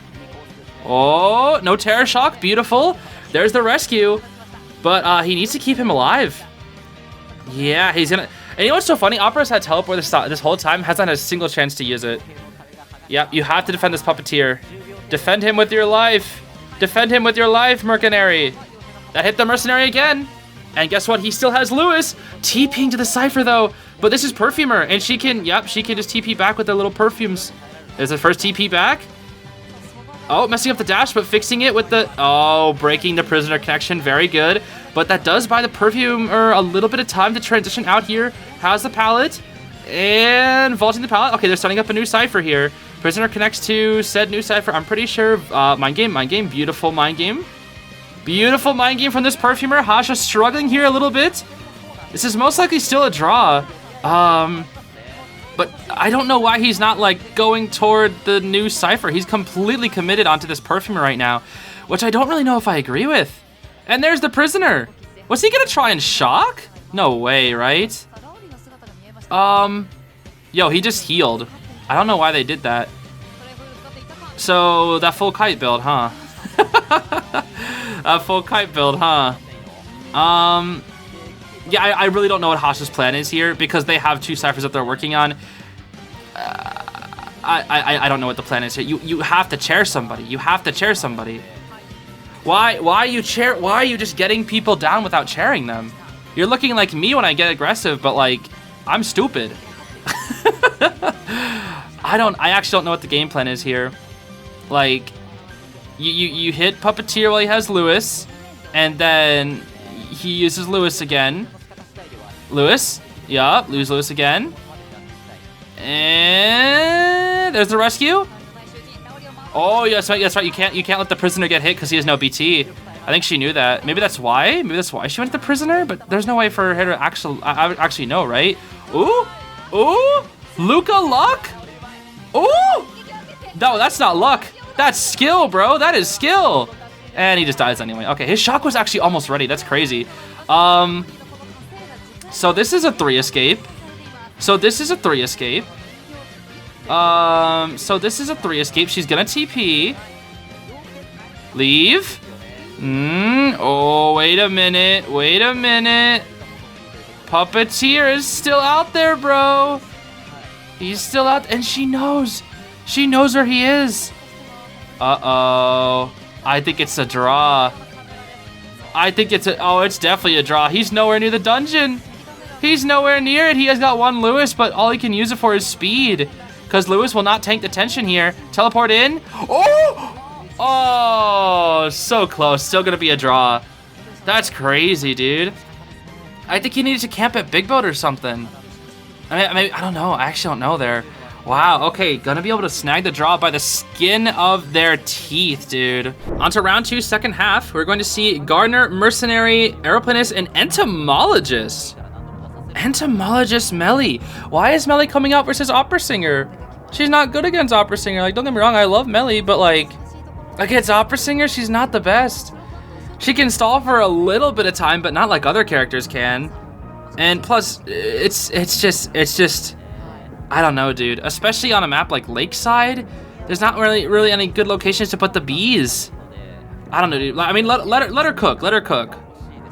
Oh, no terror shock. Beautiful. There's the rescue. But he needs to keep him alive. Yeah, he's gonna. And you know what's so funny? Opera's had teleport this whole time, hasn't had a single chance to use it. Yep, you have to defend this puppeteer. Defend him with your life. Defend him with your life, mercenary. That hit the mercenary again. And guess what? He still has Lewis. TPing to the cipher, though. But this is Perfumer, and she can just TP back with the little perfumes. There's the first TP back. Oh, messing up the dash, but fixing it with the... Oh, breaking the prisoner connection. Very good. But that does buy the Perfumer a little bit of time to transition out here. Has the pallet. And vaulting the pallet. Okay, they're setting up a new cipher here. Prisoner connects to said new cipher. I'm pretty sure... mind game. Beautiful mind game. Beautiful mind game from this Perfumer. Hasha struggling here a little bit. This is most likely still a draw. But I don't know why he's not, like, going toward the new cipher. He's completely committed onto this Perfumer right now, which I don't really know if I agree with. And there's the prisoner. Was he gonna try and shock? No way, right? Yo, he just healed. I don't know why they did that. So, that full kite build, huh? A full kite build, huh? Yeah, I really don't know what Hasha's plan is here because they have two ciphers that they're working on. I don't know what the plan is here. You have to chair somebody. You have to chair somebody. Why are you just getting people down without chairing them? You're looking like me when I get aggressive, but like I'm stupid. I actually don't know what the game plan is here. Like you hit Puppeteer while he has Lewis, and then he uses Lewis again. Lewis, yup, lose Lewis again. And there's the rescue. Oh, yeah, that's right. You can't let the prisoner get hit because he has no BT. I think she knew that. Maybe that's why. Maybe that's why she went to the prisoner. But there's no way for her to actually. I would actually know, right? Ooh, ooh, Luca luck. Ooh, no, that's not luck. That's skill, bro. That is skill. And he just dies anyway. Okay, his shock was actually almost ready. That's crazy. So this is a 3 escape. So this is a 3 escape. So this is a 3 escape. She's gonna TP. Leave. Oh, wait a minute. Wait a minute. Puppeteer is still out there, bro. He's still out, and she knows. She knows where he is. Uh-oh. I think it's a draw. I think it's a... Oh, it's definitely a draw. He's nowhere near the dungeon. He's nowhere near it. He has got 1 Lewis, but all he can use it for is speed. Because Lewis will not tank the tension here. Teleport in. Oh! Oh, so close. Still going to be a draw. That's crazy, dude. I think he needed to camp at Big Boat or something. I mean, I don't know. I actually don't know there. Wow, okay, gonna be able to snag the draw by the skin of their teeth, dude. On to round 2, second half. We're going to see Gardener, Mercenary, Aeroplanist, and Entomologist. Entomologist Melly. Why is Melly coming out versus Opera Singer? She's not good against Opera Singer. Like, don't get me wrong, I love Melly, but like, against Opera Singer, she's not the best. She can stall for a little bit of time, but not like other characters can. And plus, it's just, I don't know, dude. Especially on a map like Lakeside, there's not really any good locations to put the bees. I don't know, dude. I mean, let her cook. Let her cook.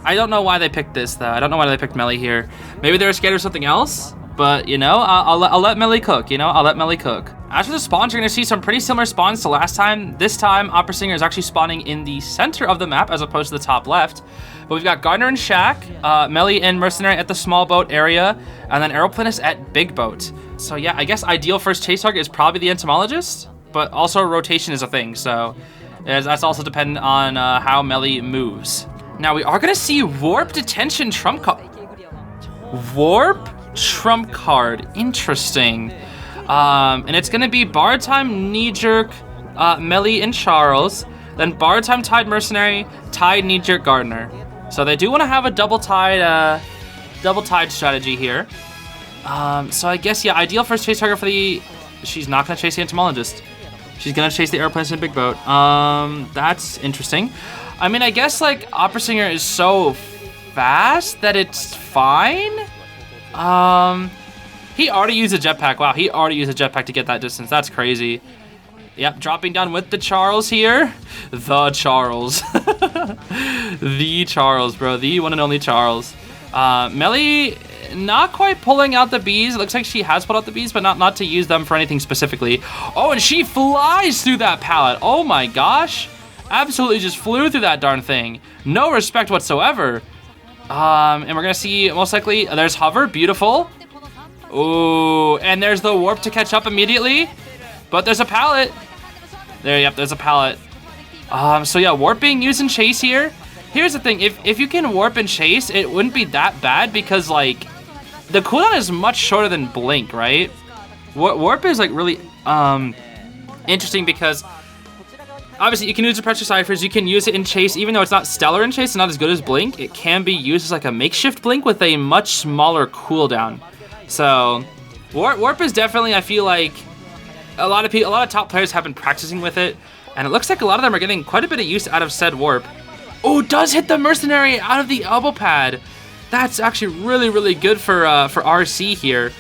I don't know why they picked this, though. I don't know why they picked Melly here. Maybe they were scared of something else. But, you know, I'll let Melly cook, you know? I'll let Melly cook. As for the spawns, you're going to see some pretty similar spawns to last time. This time, Opera Singer is actually spawning in the center of the map as opposed to the top left. But we've got Gardener and Shack, Melly and Mercenary at the small boat area, and then Aeroplanist at Big Boat. So yeah, I guess ideal first chase target is probably the Entomologist, but also rotation is a thing, so that's also dependent on how Melly moves. Now we are going to see Warp Detention Trump card. Warp Trump card, interesting. And it's going to be Bar Time, Knee Jerk, Melly and Charles, then Bar Time, Tide Mercenary, Tide, Knee Jerk, Gardener. So they do want to have a double tide strategy here. So I guess, yeah, ideal first chase target for the... She's not going to chase the Entomologist. She's going to chase the Aeroplanist and Big Boat. That's interesting. I mean, I guess, like, Opera Singer is so fast that it's fine. He already used a jetpack. Wow, he already used a jetpack to get that distance. That's crazy. Yep, dropping down with the Charles here. The Charles. The Charles, bro. The one and only Charles. Melly not quite pulling out the bees. It looks like she has pulled out the bees, but not to use them for anything specifically. Oh, and she flies through that pallet. Oh my gosh. Absolutely just flew through that darn thing. No respect whatsoever. And we're going to see, most likely, there's Hover. Beautiful. Ooh, and there's the Warp to catch up immediately. But there's a pallet. There, yep, there's a pallet. So yeah, Warp being used in Chase here. Here's the thing, if you can Warp and Chase, it wouldn't be that bad because, like, the cooldown is much shorter than Blink, right? Warp is, like, really interesting because obviously you can use the Pressure Ciphers, you can use it in Chase, even though it's not stellar in Chase and not as good as Blink, it can be used as, like, a makeshift Blink with a much smaller cooldown. So, Warp is definitely, I feel like, a lot of top players have been practicing with it, and it looks like a lot of them are getting quite a bit of use out of said Warp. Oh, does hit the Mercenary out of the elbow pad. That's actually really good for RC here.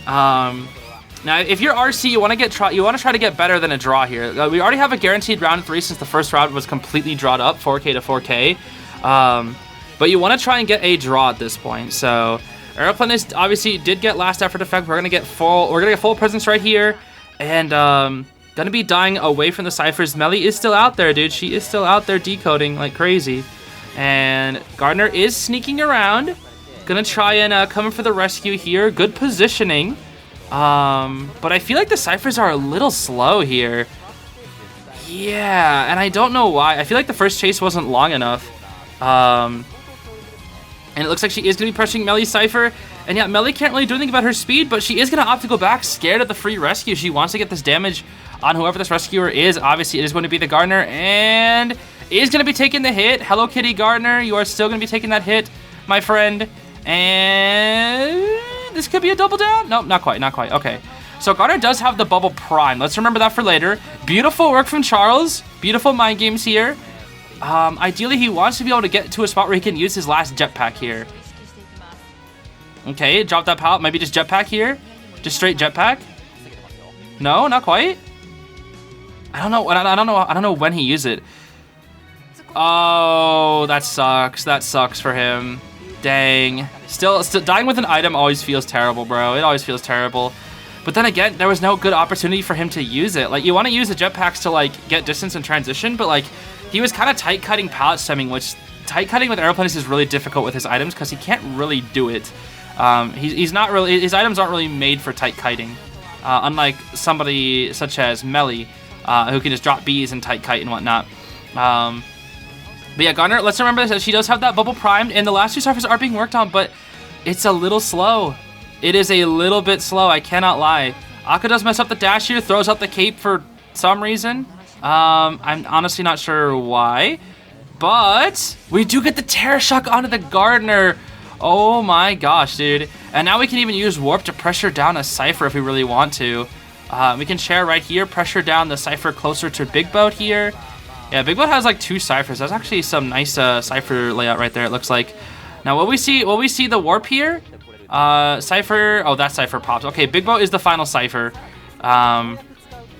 Now, if you're RC, you want to try to get better than a draw here. We already have a guaranteed round 3 since the first round was completely drawed up, 4K to 4K. But you want to try and get a draw at this point. So, Aeroplanist obviously did get last effort effect. We're gonna get full presence right here. And gonna be dying away from the ciphers. Melly is still out there, dude. She is still out there decoding like crazy. And Gardener is sneaking around. Gonna try and come in for the rescue here. Good positioning. But I feel like the ciphers are a little slow here. Yeah, and I don't know why. I feel like the first chase wasn't long enough. And it looks like she is going to be pressuring Melly's Cypher. And yeah, Melly can't really do anything about her speed, but she is going to opt to go back, scared of the free rescue. She wants to get this damage on whoever this rescuer is. Obviously, it is going to be the Gardener, and is going to be taking the hit. Hello Kitty Gardner, you are still going to be taking that hit, my friend. And this could be a double down. Nope, not quite, not quite. Okay. So Gardner does have the bubble prime. Let's remember that for later. Beautiful work from Charles. Beautiful mind games here. Ideally, he wants to be able to get to a spot where he can use his last jetpack here. Okay, drop that pallet. Maybe just jetpack here. Just straight jetpack. No, not quite. I don't know. I don't know when he used it. Oh, that sucks. That sucks for him. Dang. Still dying with an item always feels terrible, bro. It always feels terrible. But then again, there was no good opportunity for him to use it. Like, you want to use the jetpacks to, like, get distance and transition, but, like, he was kind of tight cutting pallet stemming, which tight cutting with aeroplanes is really difficult with his items because he can't really do it. He's not really, his items aren't really made for tight kiting, unlike somebody such as Melly, who can just drop bees and tight kite and whatnot. But yeah, Gardner, let's remember that she does have that bubble primed, and the last two surfaces are being worked on, but it's a little slow. It is a little bit slow, I cannot lie. Akka does mess up the dash here, throws out the cape for some reason. I'm honestly not sure why, but we do get the Terror Shock onto the Gardner. Oh my gosh, dude. And now we can even use Warp to pressure down a Cypher if we really want to. We can share right here, pressure down the Cypher closer to Big Boat here. Yeah, Big Boat has like 2 Cyphers. That's actually some nice Cypher layout right there, it looks like. Now, will we see the Warp here? Cypher, oh, that Cypher pops. Okay, Big Boat is the final Cypher,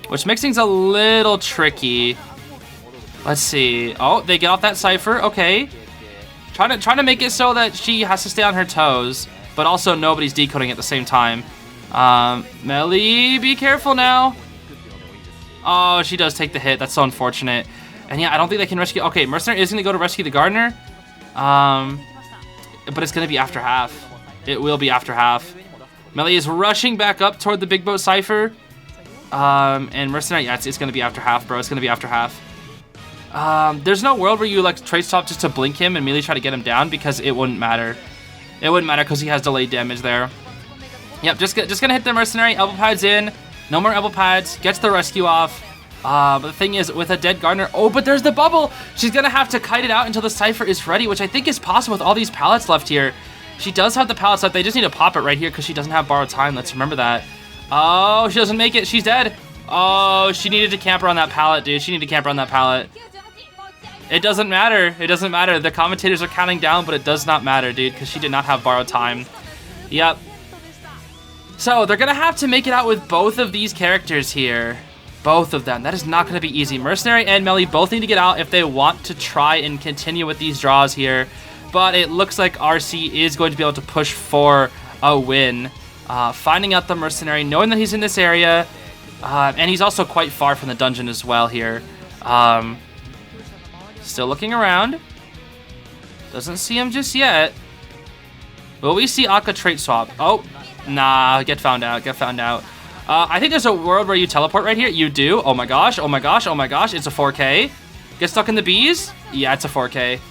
which makes things a little tricky. Let's see. Oh, they get off that Cypher. Okay. Trying to make it so that she has to stay on her toes, but also nobody's decoding at the same time. Melly, be careful now. Oh, she does take the hit. That's so unfortunate. And yeah, I don't think they can rescue. Okay, Mercenary is going to go to rescue the Gardner. But it's going to be after half. It will be after half. Melly is rushing back up toward the Big Boat Cypher. And Mercenary, yeah, it's going to be after half, bro. It's going to be after half. There's no world where you like trade stop just to blink him and immediately try to get him down, because it wouldn't matter. It wouldn't matter because he has delayed damage there. Yep, just gonna hit the Mercenary. Elbow pads in. No more elbow pads. Gets the rescue off. But the thing is, with a dead Gardner, oh, but there's the bubble. She's gonna have to kite it out until the Cypher is ready, which I think is possible with all these pallets left here. She does have the pallets left. They just need to pop it right here because she doesn't have borrowed time. Let's remember that. Oh, she doesn't make it. She's dead. Oh, she needed to camper on that pallet, dude. She needed to camper on that pallet. It doesn't matter. It doesn't matter. The commentators are counting down, but it does not matter, dude, because she did not have borrowed time. Yep. So they're going to have to make it out with both of these characters here. Both of them. That is not going to be easy. Mercenary and Melly both need to get out if they want to try and continue with these draws here. But it looks like RC is going to be able to push for a win. Finding out the Mercenary, knowing that he's in this area. And he's also quite far from the dungeon as well here. Still looking around. Doesn't see him just yet. Will we see Akka trait swap? Oh, nah, get found out, get found out. I think there's a world where you teleport right here. You do. Oh my gosh, oh my gosh, oh my gosh. It's a 4K. Get stuck in the bees? Yeah, it's a 4K.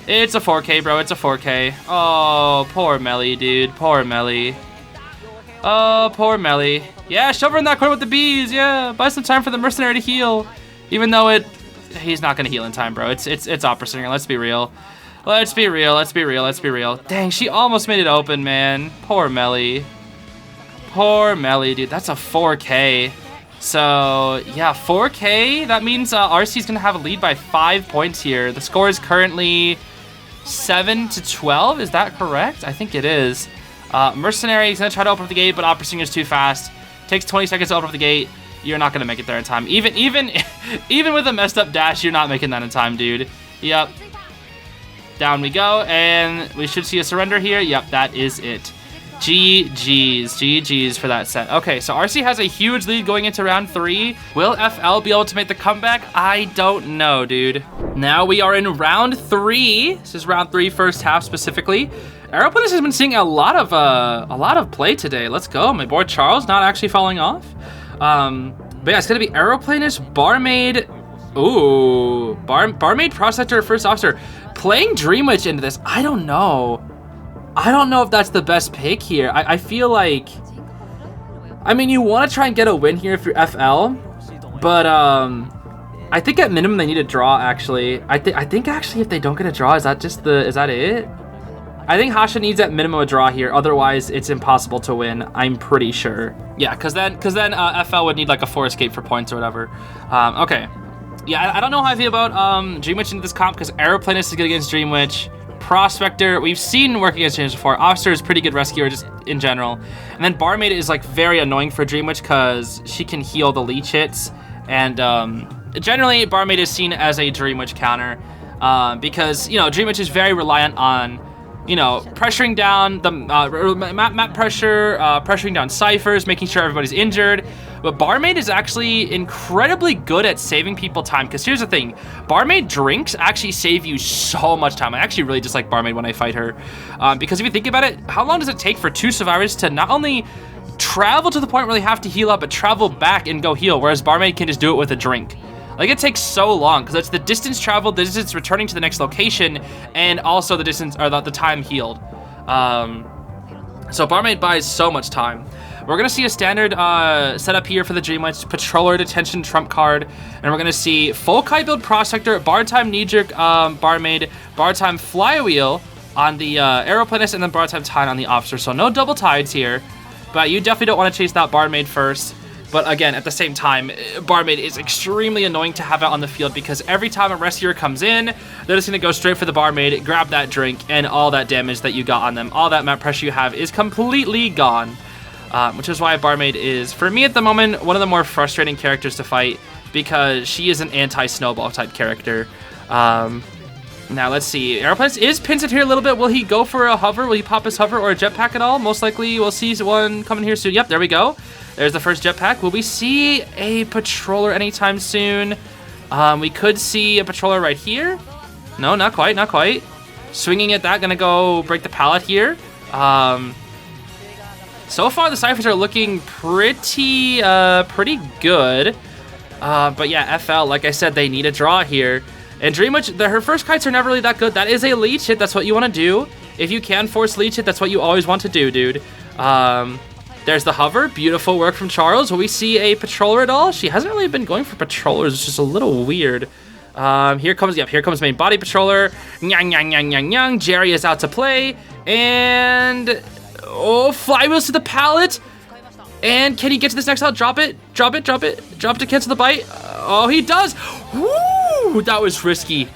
It's a 4K, bro. It's a 4K. Oh, poor Melly, dude. Poor Melly. Oh, poor Melly. Yeah, shove her in that corner with the bees. Yeah, buy some time for the Mercenary to heal. Even though he's not going to heal in time, bro. It's Opera Singer. Let's be real. Let's be real. Let's be real. Let's be real. Dang, she almost made it open, man. Poor Melly. Poor Melly, dude. That's a 4K. So, yeah, 4K. That means RC's going to have a lead by 5 points here. The score is currently 7-12. Is that correct? I think it is. Mercenary is going to try to open up the gate, but Opera Singer's too fast. Takes 20 seconds to open up the gate. You're not going to make it there in time. Even with a messed up dash, you're not making that in time, dude. Yep. Down we go, and we should see a surrender here. Yep, that is it. GG's. GG's for that set. Okay, so RC has a huge lead going into round 3. Will FL be able to make the comeback? I don't know, dude. Now we are in round 3. This is round 3, first half specifically. Aeroplanes has been seeing a lot of play today. Let's go. My boy Charles not actually falling off. But yeah, it's gonna be Aeroplanist, Barmaid. Ooh, Barmaid, Prospector, First Officer. Playing Dream Witch into this, I don't know. I don't know if that's the best pick here. I feel like, I mean, you want to try and get a win here if you're FL, but I think at minimum they need a draw, actually. I think actually if they don't get a draw, is that it? I think Hasha needs at minimum a draw here. Otherwise, it's impossible to win. I'm pretty sure. Yeah, because then FL would need like a 4 escape for points or whatever. Okay. Yeah, I don't know how I feel about Dream Witch into this comp because Aeroplanist is good against Dream Witch. Prospector, we've seen work against Dream Witch before. Officer is pretty good rescuer just in general. And then Barmaid is like very annoying for Dream Witch because she can heal the leech hits. And generally, Barmaid is seen as a Dream Witch counter because, you know, Dream Witch is very reliant on, you know, pressuring down the map pressure, pressuring down ciphers, making sure everybody's injured. But Barmaid is actually incredibly good at saving people time. Because here's the thing, Barmaid drinks actually save you so much time. I actually really dislike Barmaid when I fight her. Because if you think about it, how long does it take for 2 survivors to not only travel to the point where they have to heal up, but travel back and go heal, whereas Barmaid can just do it with a drink? Like, it takes so long because it's the distance traveled, the distance returning to the next location, and also the distance or the time healed. So Barmaid buys so much time. We're gonna see a standard setup here for the Dream Witch: Patroller, Detention, Trump card, and we're gonna see full kite build Prospector, bar time knee jerk Barmaid, bar time flywheel on the Aeroplanist, and then bar time tide on the Officer. So no double tides here, but you definitely don't want to chase that Barmaid first. But again, at the same time, Barmaid is extremely annoying to have out on the field because every time a rescuer comes in, they're just going to go straight for the Barmaid, grab that drink, and all that damage that you got on them, all that map pressure you have is completely gone. Which is why Barmaid is, for me at the moment, one of the more frustrating characters to fight because she is an anti-snowball type character. Now let's see, Aeroplanist is pinched here a little bit. Will he go for a hover? Will he pop his hover or a jetpack at all? Most likely we'll see one coming here soon. Yep, there we go. There's the first jetpack. Will we see a patroller anytime soon? We could see a patroller right here. No, not quite, not quite. Swinging at that, gonna go break the pallet here. So far the ciphers are looking pretty good. But yeah, FL, like I said, they need a draw here. And Dream Witch, her first kites are never really that good. That is a leech hit. That's what you want to do. If you can force leech hit, that's what you always want to do, dude. There's the hover. Beautiful work from Charles. Will we see a patroller at all? She hasn't really been going for patrollers. It's just a little weird. Here comes main body patroller. Nyang, nyang, nyang, nyang, nyang. Jerry is out to play. And... oh, flywheels to the pallet. And can he get to this next out? Drop it. Drop it. Drop it. Drop to cancel the bite. Oh, he does. Woo! That was risky.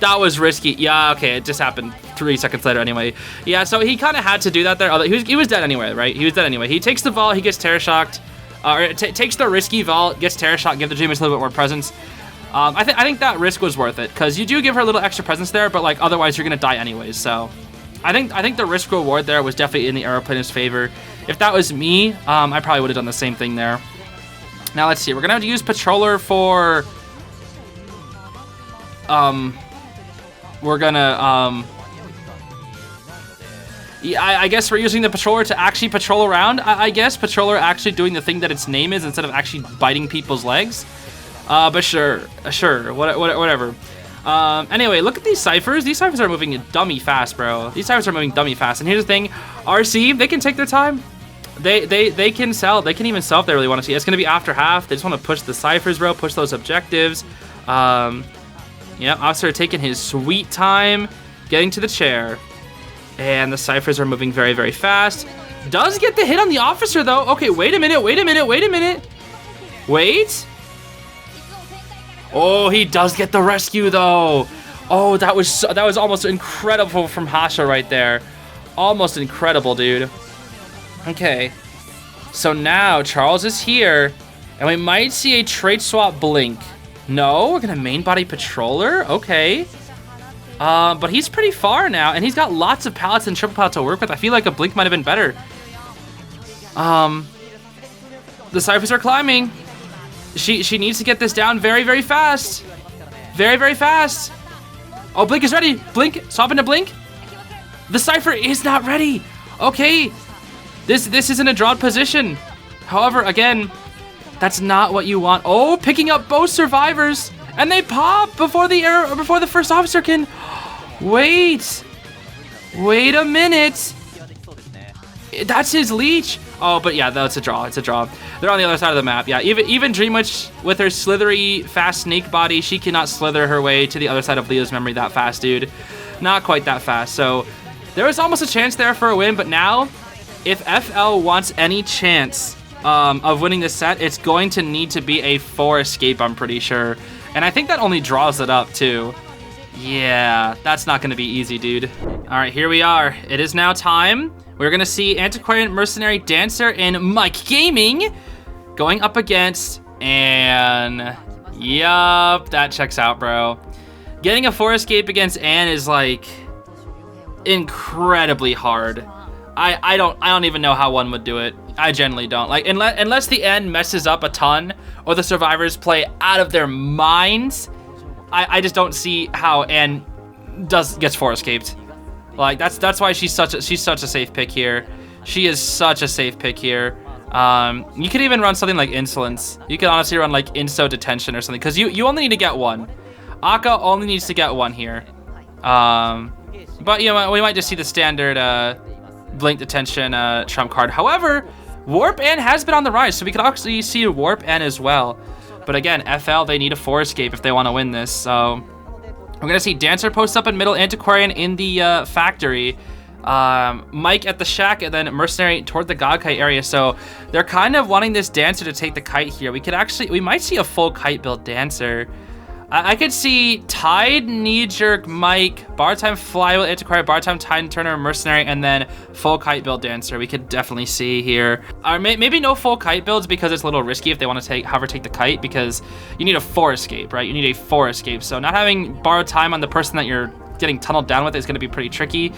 That was risky. Yeah, okay. It just happened 3 seconds later anyway. Yeah, so he kind of had to do that there. He was dead anyway, right? He was dead anyway. He takes the vault. He gets terror shocked. Or takes the risky vault, gets terror shocked, give the Dream Witch a little bit more presence. I think that risk was worth it because you do give her a little extra presence there, but like otherwise you're gonna die anyways. So I think the risk reward there was definitely in the Aeroplanist's favor. If that was me, I probably would have done the same thing there. Now let's see. We're gonna have to use patroller for. We're gonna yeah, I guess we're using the patroller to actually patrol around. I guess patroller actually doing the thing that its name is instead of actually biting people's legs. But sure, whatever. Anyway, look at these ciphers. These ciphers are moving dummy fast, bro. These ciphers are moving dummy fast. And here's the thing, RC, they can take their time. They can sell. They can even sell if they really want to see. It's gonna be after half. They just want to push the ciphers, bro. Push those objectives. Yeah, Officer taking his sweet time, getting to the chair. And the ciphers are moving very, very fast. Does get the hit on the Officer, though. Okay, wait a minute. Wait. Oh, he does get the rescue, though. Oh, that was almost incredible from Hasha right there. Almost incredible, dude. Okay. So now Charles is here, and we might see a trait swap blink. No, we're gonna main body patroller. Okay. But he's pretty far now, and he's got lots of pallets and triple pallets to work with. I feel like a blink might have been better. The ciphers are climbing. She needs to get this down very, very fast. Very, very fast. Oh, blink is ready. Blink, swap into blink. The cipher is not ready. Okay. This isn't a drawed position. However, again, that's not what you want. Oh, picking up both survivors. And they pop before the first officer can. Wait a minute. That's his leech. Oh, but yeah, that's a draw. It's a draw. They're on the other side of the map. Yeah, even Dream Witch with her slithery, fast snake body, she cannot slither her way to the other side of Leo's memory that fast, dude. Not quite that fast. So there was almost a chance there for a win, but now if FL wants any chance of winning this set, it's going to need to be a 4 escape, I'm pretty sure. And I think that only draws it up, too. Yeah, that's not going to be easy, dude. All right, here we are. It is now time. We're going to see Antiquarian, Mercenary, Dancer, and Mike Gaming going up against, and yup, that checks out, bro. Getting a 4 escape against Anne is, like, incredibly hard. I don't even know how one would do it. I generally don't. Like, unless the end messes up a ton or the survivors play out of their minds, I just don't see how Anne gets 4 escaped. Like, that's why she's such a safe pick here. She is such a safe pick here. You could even run something like Insolence. You could honestly run like Insto Detention or something, because you only need to get 1. Akka only needs to get 1 here. But you know, we might just see the standard Blink Detention trump card. However, Warp N has been on the rise, so we could actually see Warp N as well. But again, FL, they need a 4 escape if they want to win this. So we're going to see Dancer post up in middle, Antiquarian in the factory, Mike at the shack, and then Mercenary toward the God Kite area. So they're kind of wanting this Dancer to take the kite here. We might see a full kite build Dancer. I could see Tide, Knee Jerk, Mike, Bar Time Flywheel, Antiquarian, Bar Time Tide Turner, Mercenary, and then full kite build Dancer. We could definitely see here. Maybe no full kite builds because it's a little risky if they want to have her take the kite, because you need a 4 escape, right? You need a 4 escape. So not having borrowed time on the person that you're getting tunneled down with is going to be pretty tricky.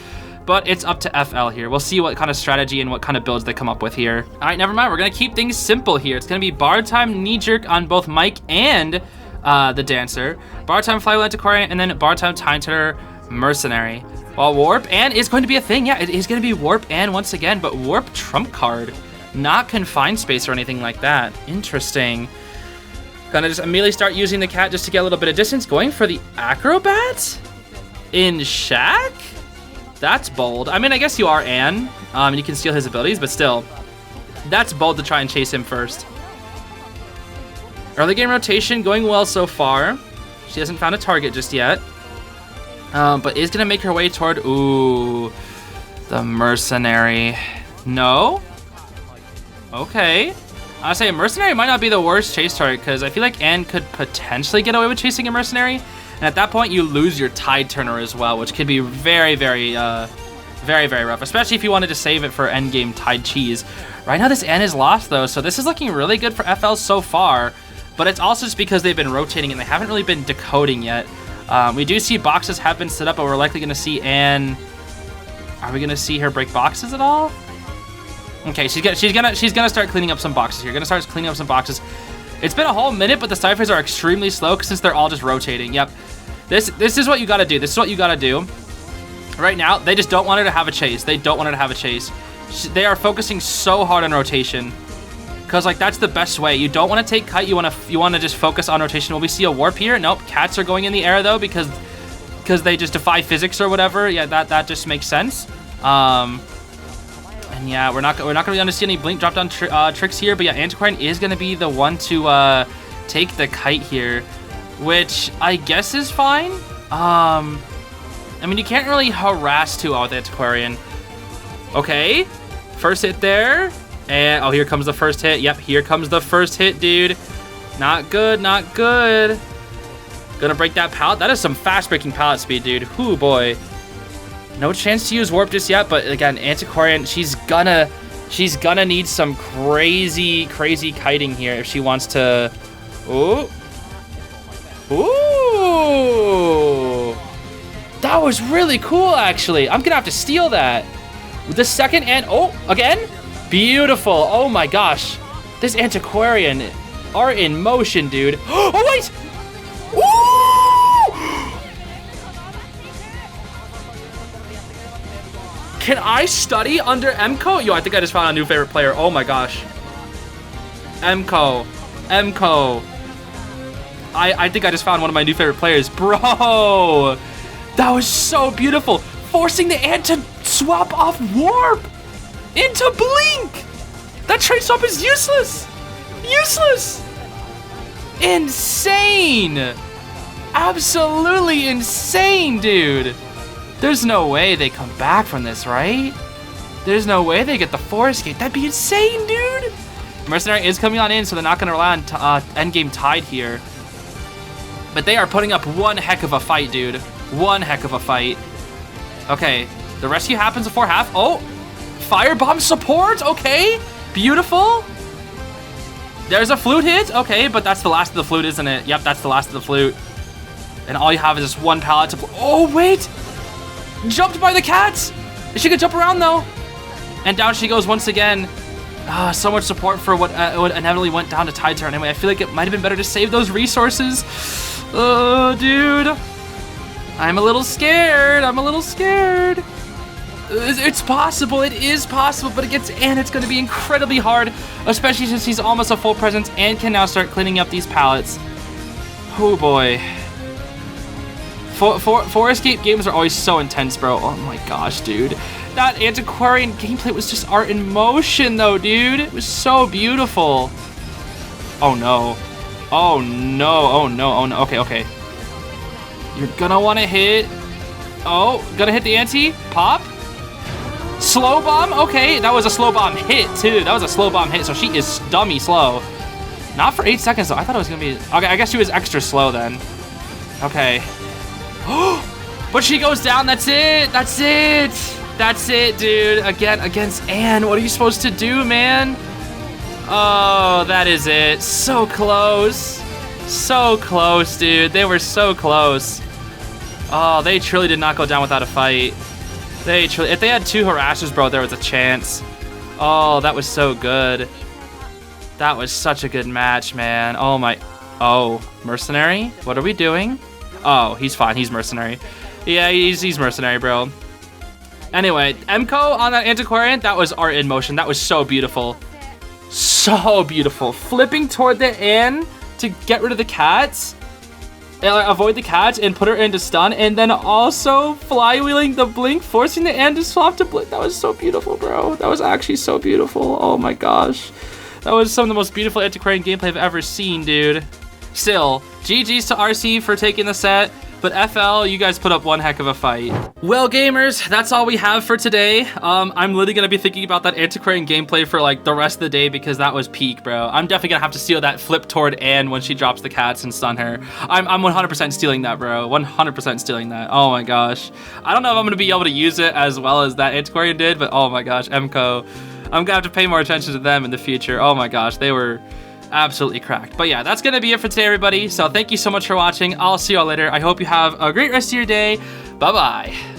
But it's up to FL here. We'll see what kind of strategy and what kind of builds they come up with here. All right, never mind. We're going to keep things simple here. It's going to be Bar Time, Knee Jerk on both Mike and the Dancer, Bar Time Flywheel Antiquarian, and then Bar Time Time Turner Mercenary. While Warp and is going to be a thing. Yeah, it is going to be Warp and once again, but Warp trump card, not Confined Space or anything like that. Interesting. Gonna just immediately start using the cat just to get a little bit of distance. Going for the Acrobat in Shack? That's bold. I mean, I guess you are Anne. You can steal his abilities, but still, that's bold to try and chase him first. Early game rotation going well so far. She hasn't found a target just yet. But is going to make her way toward, ooh, the Mercenary. No? Okay. I say a Mercenary might not be the worst chase target, because I feel like Anne could potentially get away with chasing a Mercenary. And at that point, you lose your Tide Turner as well, which could be very, very rough, especially if you wanted to save it for endgame Tide Cheese. Right now, this Anne is lost, though, so this is looking really good for FL so far. But it's also just because they've been rotating and they haven't really been decoding yet. We do see boxes have been set up, but we're likely going to see Anne. Are we going to see her break boxes at all? Okay, she's gonna start cleaning up some boxes here. Gonna start cleaning up some boxes. It's been a whole minute, but the ciphers are extremely slow since they're all just rotating. Yep, this is what you got to do. This is what you got to do. Right now, they just don't want her to have a chase. They don't want her to have a chase. They are focusing so hard on rotation. Because, like, that's the best way. You don't want to take kite. You want to just focus on rotation. Will we see a warp here? Nope. Cats are going in the air, though, because they just defy physics or whatever. Yeah, that just makes sense. And yeah, we're not gonna be able to see any blink drop down tricks here. But yeah, Antiquarian is gonna be the one to take the kite here, which I guess is fine. I mean, you can't really harass too well with Antiquarian. Okay, first hit there. And, oh, here comes the first hit. Yep, here comes the first hit, dude. Not good, not good. Gonna break that pallet. That is some fast-breaking pallet speed, dude. Whoo, boy. No chance to use Warp just yet, but again, Antiquarian, she's gonna need some crazy kiting here if she wants to... Ooh. Ooh. That was really cool, actually. I'm gonna have to steal that. The second and... Oh, again? Beautiful. Oh my gosh. This Antiquarian are in motion, dude. Oh, wait! Ooh! Can I study under Emco? Yo, I think I just found a new favorite player. Oh my gosh. Emco. I think I just found one of my new favorite players. Bro! That was so beautiful. Forcing the Ant to swap off Warp into Blink. That trade swap is useless. Useless. Insane. Absolutely insane, dude. There's no way they come back from this, right? There's no way they get the Forest Gate. That'd be insane, dude. Mercenary is coming on in, so they're not going to rely on endgame tide here. But they are putting up one heck of a fight, dude. One heck of a fight. Okay, the rescue happens before half. Oh, firebomb support. Okay, beautiful. There's a flute hit. Okay, but that's the last of the flute, isn't it? Yep, that's the last of the flute. And all you have is this one pallet to... Oh, wait. Jumped by the cats. She could jump around, though. And down she goes once again. So much support for what inevitably went down to Tide turn. Anyway, I feel like it might have been better to save those resources. Oh, dude. I'm a little scared. I'm a little scared. It's possible. It is possible. But against Anne, it's going to be incredibly hard. Especially since he's almost a full presence and can now start cleaning up these pallets. Oh, boy. Forest Gate games are always so intense, bro. Oh, my gosh, dude. That Antiquarian gameplay was just art in motion, though, dude. It was so beautiful. Oh, no. Oh, no. Oh, no. Oh, no. Okay, okay. You're gonna want to hit. Oh, gonna hit the ante. Pop. Slow bomb. Okay, that was a slow bomb hit, too. That was a slow bomb hit, so she is dummy slow. Not for 8 seconds, though. I thought it was gonna be... Okay, I guess she was extra slow, then. Okay. But she goes down. That's it. That's it. That's it, dude. Again, against Anne. What are you supposed to do, man? Oh, that is it. So close. So close, dude. They were so close. Oh, they truly did not go down without a fight. They truly... If they had 2 harassers, bro, there was a chance. Oh, that was so good. That was such a good match, man. Oh, my... Oh, Mercenary? What are we doing? Oh, he's fine. He's Mercenary. Yeah, he's Mercenary, bro. Anyway, Emco on that Antiquarian, that was art in motion. That was so beautiful. So beautiful. Flipping toward the Anne to get rid of the cats. Avoid the cats and put her into stun. And then also flywheeling the blink, forcing the Anne to swap to blink. That was so beautiful, bro. That was actually so beautiful. Oh my gosh. That was some of the most beautiful Antiquarian gameplay I've ever seen, dude. Still, GG's to RC for taking the set. But FL, you guys put up one heck of a fight. Well, gamers, that's all we have for today. I'm literally gonna be thinking about that Antiquarian gameplay for like the rest of the day because that was peak, bro. I'm definitely gonna have to steal that flip toward Anne when she drops the cats and stun her. I'm 100% stealing that, bro. 100% stealing that. Oh my gosh. I don't know if I'm gonna be able to use it as well as that Antiquarian did, but oh my gosh, Emco. I'm gonna have to pay more attention to them in the future. Oh my gosh, they were absolutely cracked. But yeah, that's gonna be it for today, everybody. So thank you so much for watching. I'll see you all later. I hope you have a great rest of your day. Bye bye.